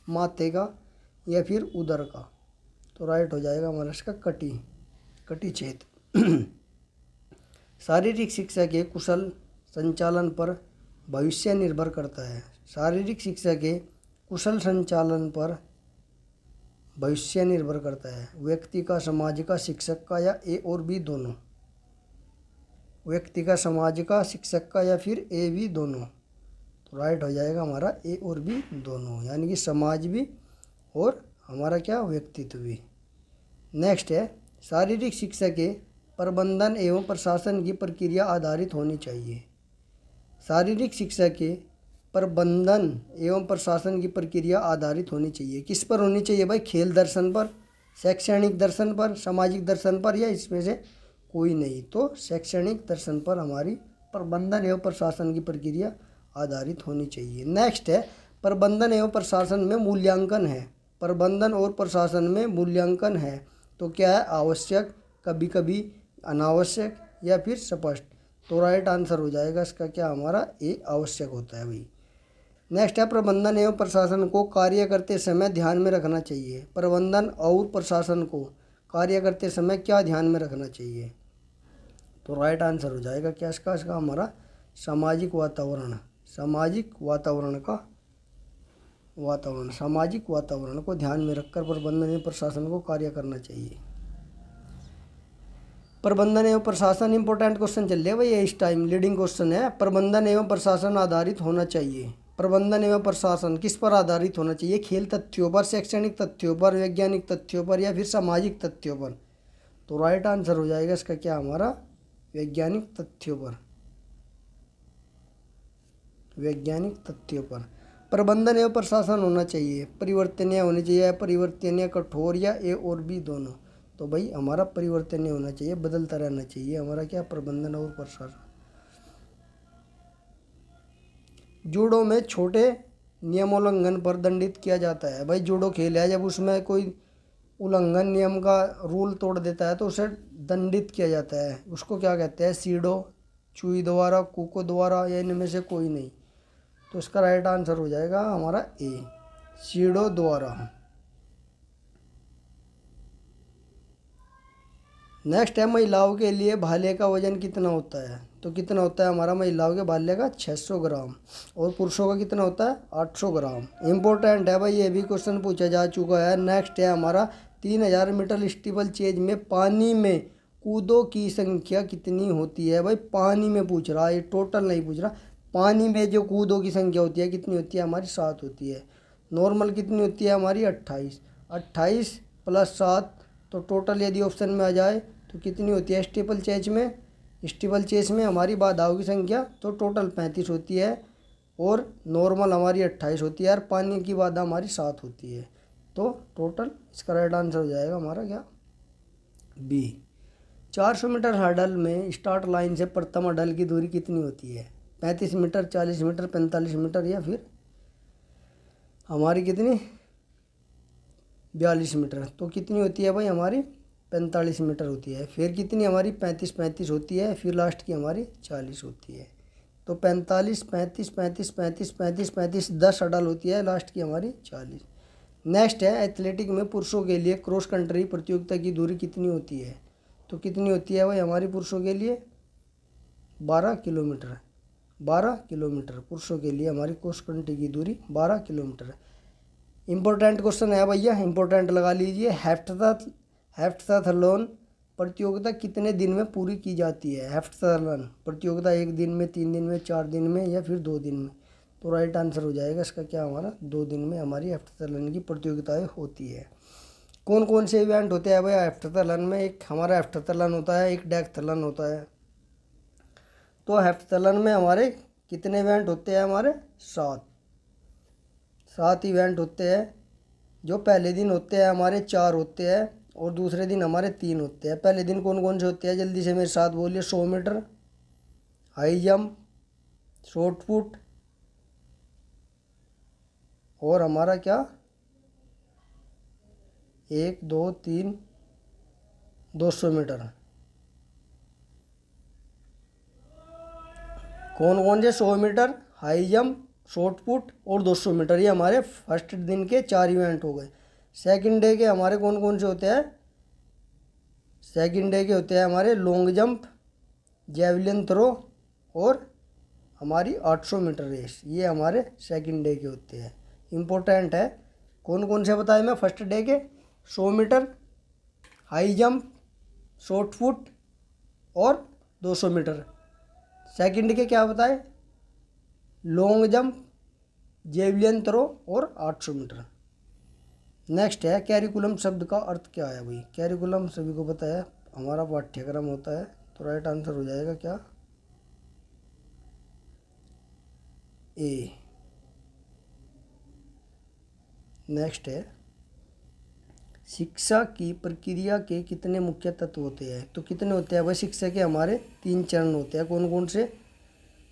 माथे का या फिर उदर का? तो राइट हो जाएगा हमारा इसका कटी क्षेत्र। शारीरिक शिक्षा के कुशल संचालन पर भविष्य निर्भर करता है। शारीरिक शिक्षा के कुशल संचालन पर भविष्य निर्भर करता है। व्यक्ति का, समाज का, शिक्षक का या ए और बी दोनों? व्यक्ति का, समाज का, शिक्षक का या फिर ए बी दोनों? तो राइट हो जाएगा हमारा ए और बी दोनों, यानी कि समाज भी और हमारा क्या? व्यक्तित्व भी। नेक्स्ट है शारीरिक शिक्षा के प्रबंधन एवं प्रशासन की प्रक्रिया आधारित होनी चाहिए। शारीरिक शिक्षा के प्रबंधन एवं प्रशासन की प्रक्रिया आधारित होनी चाहिए। किस पर होनी चाहिए भाई? खेल दर्शन पर, शैक्षणिक दर्शन पर, सामाजिक दर्शन पर या इसमें से कोई नहीं? तो शैक्षणिक दर्शन पर हमारी प्रबंधन एवं प्रशासन की प्रक्रिया आधारित होनी चाहिए। नेक्स्ट है प्रबंधन एवं प्रशासन में मूल्यांकन है। प्रबंधन और प्रशासन में मूल्यांकन है तो क्या है? आवश्यक, कभी कभी अनावश्यक या फिर स्पष्ट? तो राइट आंसर हो जाएगा इसका क्या? हमारा ए आवश्यक होता है भाई। नेक्स्ट है प्रबंधन एवं प्रशासन को कार्य करते समय ध्यान में रखना चाहिए। प्रबंधन और प्रशासन को कार्य करते समय क्या ध्यान में रखना चाहिए? तो राइट आंसर हो जाएगा क्या इसका? हमारा सामाजिक वातावरण। सामाजिक वातावरण सामाजिक वातावरण को ध्यान में रखकर प्रबंधन एवं प्रशासन को कार्य करना चाहिए। प्रबंधन एवं प्रशासन इंपॉर्टेंट क्वेश्चन चल रहे हैं भाई इस टाइम, लीडिंग क्वेश्चन है। प्रबंधन एवं प्रशासन आधारित होना चाहिए। प्रबंधन एवं प्रशासन किस पर आधारित होना चाहिए? खेल तथ्यों पर, शैक्षणिक तथ्यों पर, वैज्ञानिक तथ्यों पर या फिर सामाजिक तथ्यों पर? तो राइट आंसर हो जाएगा इसका क्या? हमारा वैज्ञानिक तथ्यों पर। वैज्ञानिक तथ्यों पर प्रबंधन एवं प्रशासन होना चाहिए। परिवर्तनीय होनी चाहिए, परिवर्तनीय, कठोर या ए और बी दोनों? तो भाई हमारा परिवर्तनीय होना चाहिए, बदलता रहना चाहिए हमारा क्या? प्रबंधन और प्रशासन। जूडो में छोटे नियमोल्लंघन पर दंडित किया जाता है। भाई जूडो खेल है, जब उसमें कोई उल्लंघन नियम का रूल तोड़ देता है तो उसे दंडित किया जाता है। उसको क्या कहते हैं? सीडो, चुई द्वारा, कुको द्वारा या इनमें से कोई नहीं? तो इसका राइट आंसर हो जाएगा हमारा ए, सीडो द्वारा। नेक्स्ट है महिलाओं के लिए भाले का वजन कितना होता है? तो कितना होता है हमारा महिलाओं के भाले का? 600 ग्राम। और पुरुषों का कितना होता है? 800 ग्राम। इंपॉर्टेंट है भाई, ये भी क्वेश्चन पूछा जा चुका है। नेक्स्ट है हमारा 3000 मीटर स्टीपल चेज में पानी में कूदों की संख्या कितनी होती है? भाई पानी में पूछ रहा है, ये टोटल नहीं पूछ रहा। पानी में जो कूदों की संख्या होती है कितनी होती है? हमारी 7 होती है। नॉर्मल कितनी होती है हमारी? 28। 28 + 7 तो टोटल यदि ऑप्शन में आ जाए तो कितनी होती है स्टीपल चेज में? स्टीपल चेज में हमारी बाधाओं की संख्या तो टोटल 35 होती है और नॉर्मल हमारी 28 होती है और पानी की बाधा हमारी 7 होती है। तो टोटल इसका राइट आंसर हो जाएगा हमारा क्या? बी। 400 मीटर हर्डल में स्टार्ट लाइन से प्रथम हर्डल की दूरी कितनी होती है? 35 मीटर, 40 मीटर, 45 मीटर या फिर हमारी कितनी 42 मीटर, तो कितनी होती है भाई हमारी 45 मीटर होती है। फिर कितनी हमारी 35 होती है, फिर लास्ट की हमारी 40 होती है। तो 45 35 35 35 35 35 10 अडल होती है, लास्ट की हमारी 40। नेक्स्ट है एथलेटिक में पुरुषों के लिए क्रॉस कंट्री प्रतियोगिता की दूरी कितनी होती है। तो कितनी होती है भाई हमारी पुरुषों के लिए 12 किलोमीटर। 12 किलोमीटर पुरुषों के लिए हमारी क्रॉस कंट्री की दूरी 12 किलोमीटर है। इम्पोर्टेंट क्वेश्चन है भैया, इम्पोर्टेंट लगा लीजिए। हेप्टाथलॉन प्रतियोगिता कितने दिन में पूरी की जाती है। हेप्टाथलॉन प्रतियोगिता 1 दिन में, 3 दिन में, 4 दिन में या फिर 2 दिन में। तो राइट आंसर हो जाएगा इसका क्या हमारा 2 दिन में हमारी हेप्टाथलॉन की प्रतियोगिताएं होती है। कौन कौन से इवेंट होते हैं भैया हेप्टाथलॉन में। एक हमारा हेप्टाथलॉन होता है, एक डेकाथलॉन होता है। तो हेप्टाथलॉन में हमारे कितने इवेंट होते हैं, हमारे 7 इवेंट होते हैं। जो पहले दिन होते हैं हमारे 4 होते हैं और दूसरे दिन हमारे 3 होते हैं। पहले दिन कौन कौन से होते हैं जल्दी से मेरे साथ बोलिए। 100 metre, high jump, shot put और हमारा क्या 1 2 3 200 मीटर। कौन कौन से 100 metre, high jump, shot put और 200 मीटर, ये हमारे फर्स्ट दिन के 4 इवेंट हो गए। सेकंड डे के हमारे कौन कौन से होते हैं। सेकंड डे के होते हैं हमारे लॉन्ग जंप, जेवलिन थ्रो और हमारी 800 मीटर रेस, ये हमारे सेकंड डे के होते हैं। इम्पोर्टेंट है। कौन कौन से बताए मैं फर्स्ट डे के 100 metre, high jump, shot put और 200 मीटर। सेकंड के क्या बताए, लॉन्ग जंप, जेवलिन थ्रो और 800 मीटर। नेक्स्ट है कैरिकुलम शब्द का अर्थ क्या है भाई। कैरिकुलम सभी को पता है हमारा पाठ्यक्रम होता है। तो राइट आंसर हो जाएगा क्या ए। नेक्स्ट है शिक्षा की प्रक्रिया के कितने मुख्य तत्व होते हैं। तो कितने होते हैं भाई शिक्षा के हमारे 3 चरण होते हैं। कौन कौन से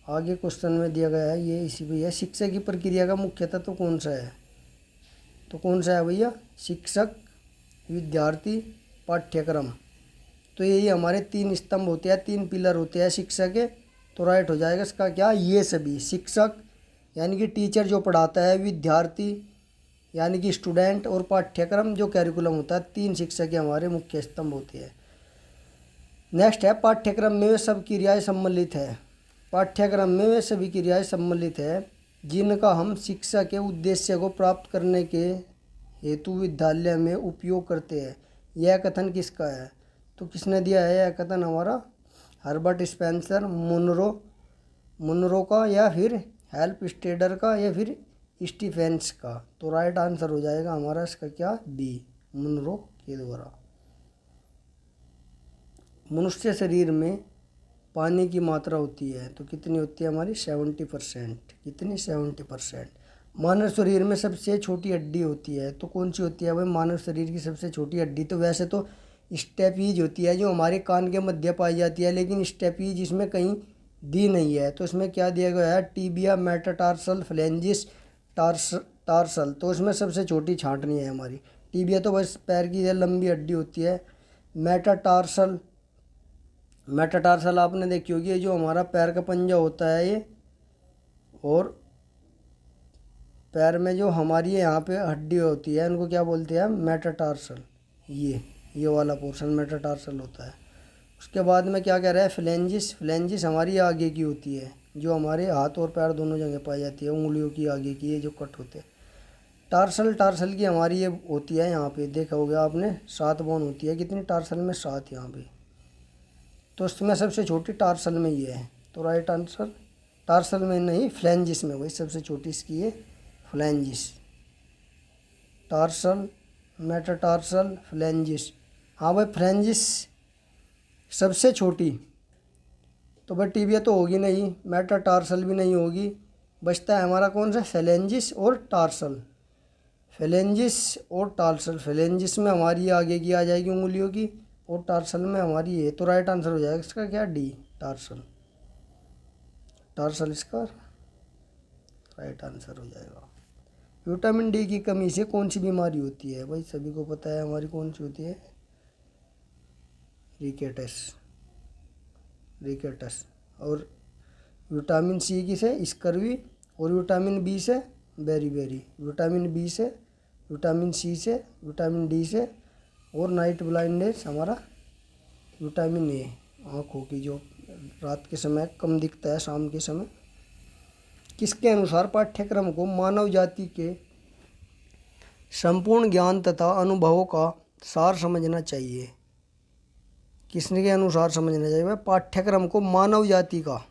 आगे क्वेश्चन में दिया गया है, ये इसी पे है। शिक्षा की प्रक्रिया का मुख्य तत्व कौन सा है। तो कौन सा है भैया, शिक्षक, विद्यार्थी, पाठ्यक्रम। तो यही हमारे 3 स्तंभ होते हैं, 3 पिलर होते हैं शिक्षा के। तो राइट हो जाएगा इसका क्या, ये सभी। शिक्षक यानी कि टीचर जो पढ़ाता है, विद्यार्थी यानी कि स्टूडेंट और पाठ्यक्रम जो कैरिकुलम होता है, 3 शिक्षा के हमारे मुख्य स्तंभ होते हैं। नेक्स्ट है पाठ्यक्रम में वे सब क्रियाएं सम्मिलित है। पाठ्यक्रम में वे सभी क्रियाएं सम्मिलित है जिनका हम शिक्षा के उद्देश्य को प्राप्त करने के हेतु विद्यालय में उपयोग करते हैं। यह कथन किसका है। तो किसने दिया है यह कथन, हमारा हर्बर्ट स्पेंसर, मुनरो का या फिर हेल्प स्टेडर का या फिर स्टीफेंस का। तो राइट आंसर हो जाएगा हमारा इसका क्या बी, मुनरो के द्वारा। मनुष्य शरीर में पानी की मात्रा होती है तो कितनी होती है हमारी 70%। कितनी 70%। मानव शरीर में सबसे छोटी हड्डी होती है तो कौन सी होती है भाई मानव शरीर की सबसे छोटी हड्डी। तो वैसे तो स्टेपीज होती है जो हमारे कान के मध्य पाई जाती है, लेकिन स्टेपीज इसमें कहीं दी नहीं है। तो इसमें क्या दिया गया है, टीबिया, मेटाटार्सल, फ्लेंजिस, टार्सल। तो इसमें सबसे छोटी छांटनी है हमारी टीबिया, तो बस पैर की लंबी हड्डी होती है। मेटाटार्सल आपने देखी होगी, ये जो हमारा पैर का पंजा होता है ये, और पैर में जो हमारी यहाँ पे हड्डी होती है उनको क्या बोलते हैं मेटाटार्सल। ये वाला पोर्शन मेटाटार्सल होता है। उसके बाद में क्या कह रहा है, फ्लेंजिस हमारी आगे की होती है जो हमारे हाथ और पैर दोनों जगह पाई जाती है, उंगलियों की आगे की, ये जो कट होते हैं। टार्सल की हमारी ये होती है यहाँ पे, देखा होगा आपने 7 बोन होती है। कितनी टार्सल में 7 यहाँ पे। तो इसमें सबसे छोटी टार्सल में ये है। तो राइट आंसर टार्सल में नहीं, फ्लेंजिस में, वही सबसे छोटी इसकी है फ्लेंजिस। Tarsal, metatarsal, फ्लेंजिस। हाँ भाई फ्लेंजिस सबसे छोटी। तो भाई टीबिया तो होगी नहीं, मेटाटार्सल भी नहीं होगी, बचता है हमारा कौन सा, फ्लेंजिस और टार्सल। फ्लेंजिस और टार्सल, फ्लेंजिस में हमारी आगे की आ जाएगी उंगलियों की और टार्सल में हमारी है। तो राइट आंसर हो जाएगा इसका क्या डी, टार्सल इसका राइट आंसर हो जाएगा। विटामिन डी की कमी से कौन सी बीमारी होती है? भाई सभी को पता है हमारी कौन सी होती है, रिकेटस। और विटामिन सी की से स्कर्वी, और विटामिन बी से बेरी, विटामिन बी से, विटामिन सी से, विटामिन डी से, और नाइट ब्लाइंडनेस हमारा विटामिन ए, आँखों की जो रात के समय कम दिखता है, शाम के समय। किसके अनुसार पाठ्यक्रम को मानव जाति के संपूर्ण ज्ञान तथा अनुभवों का सार समझना चाहिए? किसने के अनुसार समझना चाहिए? पाठ्यक्रम को मानव जाति का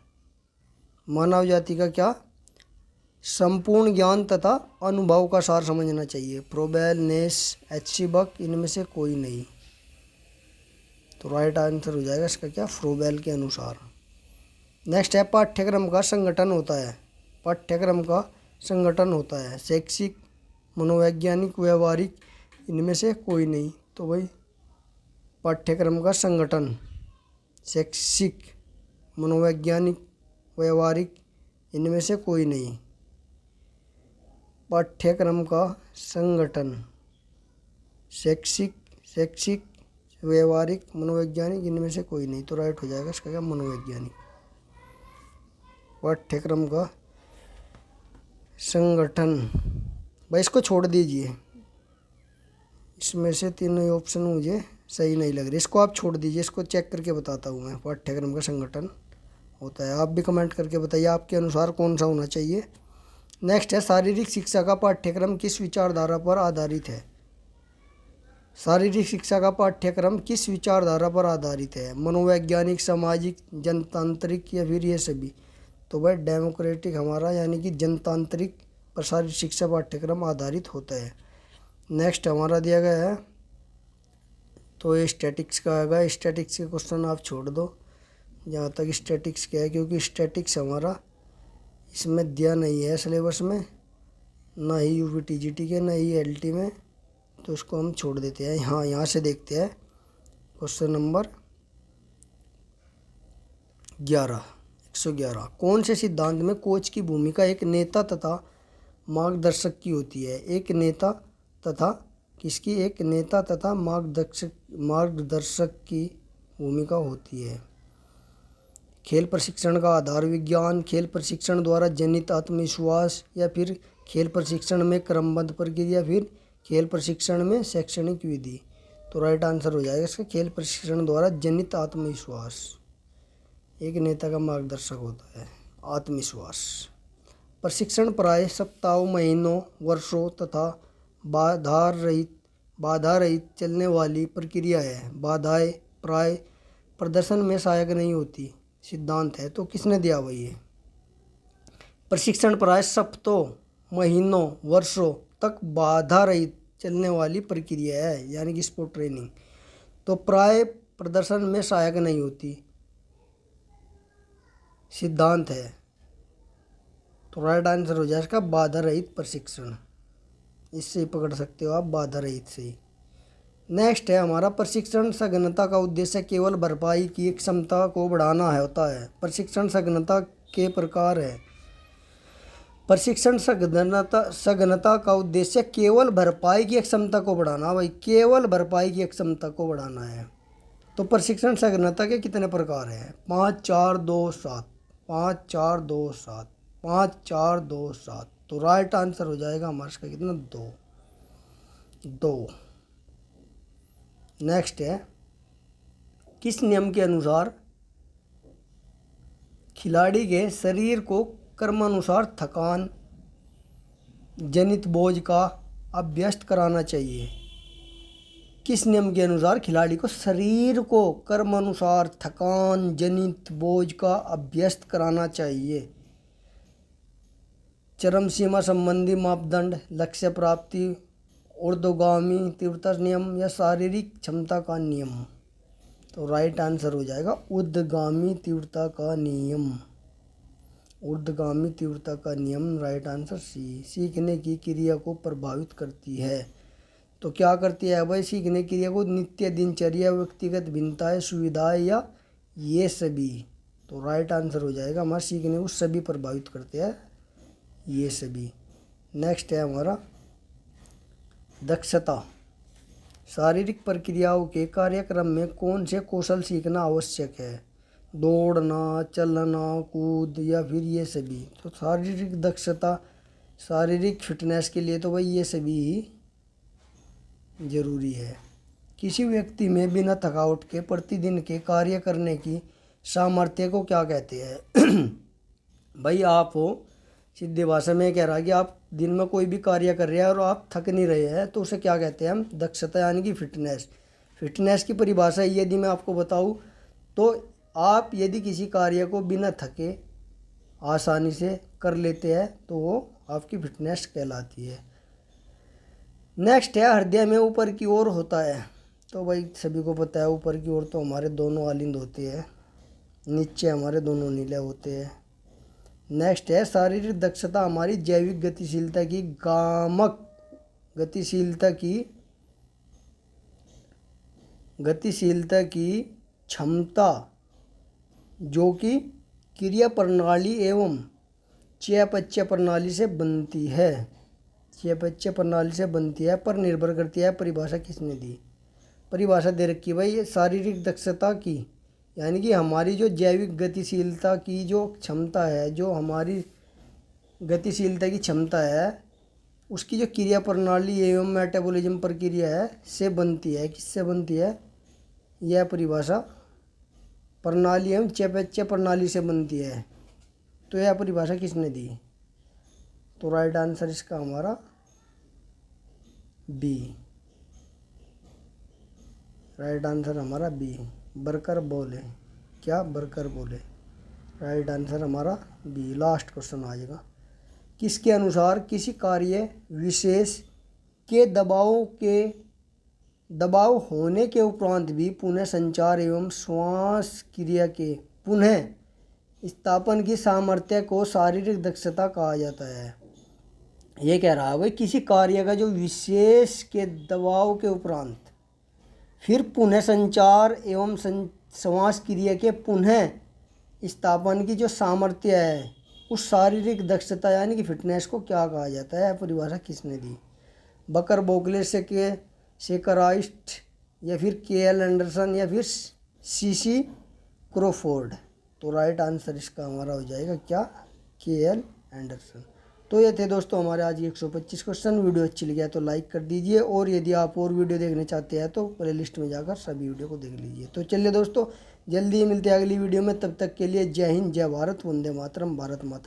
संपूर्ण ज्ञान तथा अनुभव का सार समझना चाहिए। फ्रोबेल, नेस, एच.सी. बक, इनमें से कोई नहीं। तो राइट आंसर हो जाएगा इसका क्या, फ्रोबेल के अनुसार। नेक्स्ट है पाठ्यक्रम का संगठन होता है शैक्षिक, मनोवैज्ञानिक, व्यवहारिक, इनमें से कोई नहीं। तो भाई पाठ्यक्रम का संगठन शैक्षिक, मनोवैज्ञानिक, व्यवहारिक, इनमें से कोई नहीं। पाठ्यक्रम का संगठन शैक्षिक, व्यवहारिक, मनोवैज्ञानिक, इनमें से कोई नहीं। तो राइट हो जाएगा इसका क्या, मनोवैज्ञानिक। पाठ्यक्रम का संगठन, भाई इसको छोड़ दीजिए, इसमें से तीनों ऑप्शन मुझे सही नहीं लग रही, इसको आप छोड़ दीजिए, इसको चेक करके बताता हूँ मैं। पाठ्यक्रम का संगठन होता है, आप भी कमेंट करके बताइए आपके अनुसार कौन सा होना चाहिए। नेक्स्ट है शारीरिक शिक्षा का पाठ्यक्रम किस विचारधारा पर आधारित है? शारीरिक शिक्षा का पाठ्यक्रम किस विचारधारा पर आधारित है? मनोवैज्ञानिक, सामाजिक, जनतांत्रिक, या फिर ये सभी? तो भाई डेमोक्रेटिक हमारा यानी कि जनतांत्रिक पर शारीरिक शिक्षा पाठ्यक्रम आधारित होता है। नेक्स्ट हमारा दिया गया है तो ये स्टैटिक्स का आएगा। स्टैटिक्स के क्वेश्चन आप छोड़ दो जहाँ तक स्टैटिक्स क्या है, क्योंकि स्टैटिक्स हमारा इसमें दिया नहीं है सिलेबस में, ना ही यूपी टीजीटी के, ना ही एलटी में, तो उसको हम छोड़ देते हैं। हाँ, यहाँ से देखते हैं क्वेश्चन नंबर 111। कौन से सिद्धांत में कोच की भूमिका एक नेता तथा मार्गदर्शक की होती है? एक नेता तथा मार्गदर्शक की भूमिका होती है। खेल प्रशिक्षण का आधार विज्ञान, खेल प्रशिक्षण द्वारा जनित आत्मविश्वास, या फिर खेल प्रशिक्षण में क्रमबद्ध प्रक्रिया, फिर खेल प्रशिक्षण में शैक्षणिक विधि? तो राइट आंसर हो जाएगा इसका खेल प्रशिक्षण द्वारा जनित आत्मविश्वास। एक नेता का मार्गदर्शक होता है आत्मविश्वास। प्रशिक्षण प्राय सप्ताहों, महीनों, वर्षों तथा बाधा रहित चलने वाली प्रक्रिया है। बाधाएं प्राय प्रदर्शन में सहायक नहीं होती सिद्धांत है। तो किसने दिया हुआ ये? प्रशिक्षण प्राय सप्ताहों, महीनों, वर्षों तक बाधा रहित चलने वाली प्रक्रिया है, यानी कि स्पोर्ट ट्रेनिंग। तो प्राय प्रदर्शन में सहायक नहीं होती सिद्धांत है। तो राइट आंसर हो जाएगा इसका बाधा रहित प्रशिक्षण। इससे ही पकड़ सकते हो आप, बाधा रहित से ही। नेक्स्ट है हमारा प्रशिक्षण सघनता का उद्देश्य केवल भरपाई की क्षमता को बढ़ाना है होता है। प्रशिक्षण सघनता के प्रकार है। प्रशिक्षण सघनता का उद्देश्य केवल भरपाई की क्षमता को बढ़ाना, भाई केवल भरपाई की क्षमता को बढ़ाना है। तो प्रशिक्षण सघनता के कितने प्रकार हैं? 5, 4, 2, 7, 5, 4, 2, 7, 5, 4, 2, 7। तो राइट आंसर हो जाएगा हमारा इसका कितना, 2। नेक्स्ट है किस नियम के अनुसार खिलाड़ी के शरीर को क्रमानुसार थकान जनित बोझ का अभ्यस्त कराना चाहिए? किस नियम के अनुसार खिलाड़ी को शरीर को क्रमानुसार थकान जनित बोझ का अभ्यस्त कराना चाहिए? चरम सीमा संबंधी मापदंड, लक्ष्य प्राप्ति, ऊर्ध्वगामी तीव्रता नियम, या शारीरिक क्षमता का नियम? तो राइट आंसर हो जाएगा ऊर्ध्वगामी तीव्रता का नियम। ऊर्ध्वगामी तीव्रता का नियम, राइट आंसर सी। सीखने की क्रिया को प्रभावित करती है। तो क्या करती है भाई सीखने की क्रिया को? नित्य दिनचर्या, व्यक्तिगत भिन्नताएं, सुविधाएं, या ये सभी? तो राइट आंसर हो जाएगा हमारा सीखने को सभी प्रभावित करते हैं, ये सभी। नेक्स्ट है हमारा दक्षता। शारीरिक प्रक्रियाओं के कार्यक्रम में कौन से कौशल सीखना आवश्यक है? दौड़ना, चलना, कूद या फिर ये सभी। तो शारीरिक दक्षता, शारीरिक फिटनेस के लिए तो भाई ये सभी ही जरूरी है। किसी व्यक्ति में बिना थकावट के प्रतिदिन के कार्य करने की सामर्थ्य को क्या कहते हैं? भाई आप हो, सीधी भाषा में कह रहा है कि आप दिन में कोई भी कार्य कर रहे हैं और आप थक नहीं रहे हैं, तो उसे क्या कहते हैं हम? दक्षता, यानी कि फिटनेस। फिटनेस की परिभाषा यदि मैं आपको बताऊं तो आप यदि किसी कार्य को बिना थके आसानी से कर लेते हैं तो वो आपकी फिटनेस कहलाती है। नेक्स्ट है, हृदय में ऊपर की ओर होता है। तो भाई सभी को पता है, ऊपर की ओर तो हमारे दोनों आलिंद होते हैं, नीचे हमारे दोनों नीले होते हैं। नेक्स्ट है, शारीरिक दक्षता हमारी जैविक गतिशीलता की गामक गतिशीलता की क्षमता, जो कि क्रिया प्रणाली एवं चयापचय प्रणाली से बनती है। चयापचय प्रणाली से बनती है पर निर्भर करती है। परिभाषा किसने दी? परिभाषा दे रखी है भाई शारीरिक दक्षता की, यानी कि हमारी जो जैविक गतिशीलता की जो क्षमता है, जो हमारी गतिशीलता की क्षमता है, उसकी जो क्रिया प्रणाली एवं मेटाबॉलिज्म प्रक्रिया है से बनती है। किससे बनती है? यह परिभाषा प्रणाली एवं चयापचय प्रणाली से बनती है। तो यह परिभाषा किसने दी? तो राइट आंसर इसका हमारा बी। राइट आंसर हमारा बी, बर्कर बोले। क्या? बर्कर बोले। राइट आंसर हमारा बी। लास्ट क्वेश्चन आ जाएगा। किसके अनुसार किसी कार्य विशेष के दबाव होने के उपरांत भी पुनः संचार एवं श्वास क्रिया के पुनः स्थापन की सामर्थ्य को शारीरिक दक्षता कहा जाता है? ये कह रहा है भाई किसी कार्य का जो विशेष के दबाव के उपरांत फिर पुनः संचार एवं श्वास क्रिया के पुनः स्थापन की जो सामर्थ्य है, उस शारीरिक दक्षता यानी कि फिटनेस को क्या कहा जाता है? परिभाषा किसने दी? बकर बोगले से शेकराइस्ट या फिर के.एल. एंडरसन या फिर सीसी क्रोफोर्ड। तो राइट आंसर इसका हमारा हो जाएगा क्या? के.एल. एंडरसन। तो ये थे दोस्तों हमारे आज 125 क्वेश्चन। वीडियो अच्छी लगी है तो लाइक कर दीजिए, और यदि आप और वीडियो देखने चाहते हैं तो प्लेलिस्ट में जाकर सभी वीडियो को देख लीजिए। तो चलिए दोस्तों, जल्दी ही मिलते हैं अगली वीडियो में। तब तक के लिए जय हिंद, जय भारत, वंदे मातरम, भारत माता।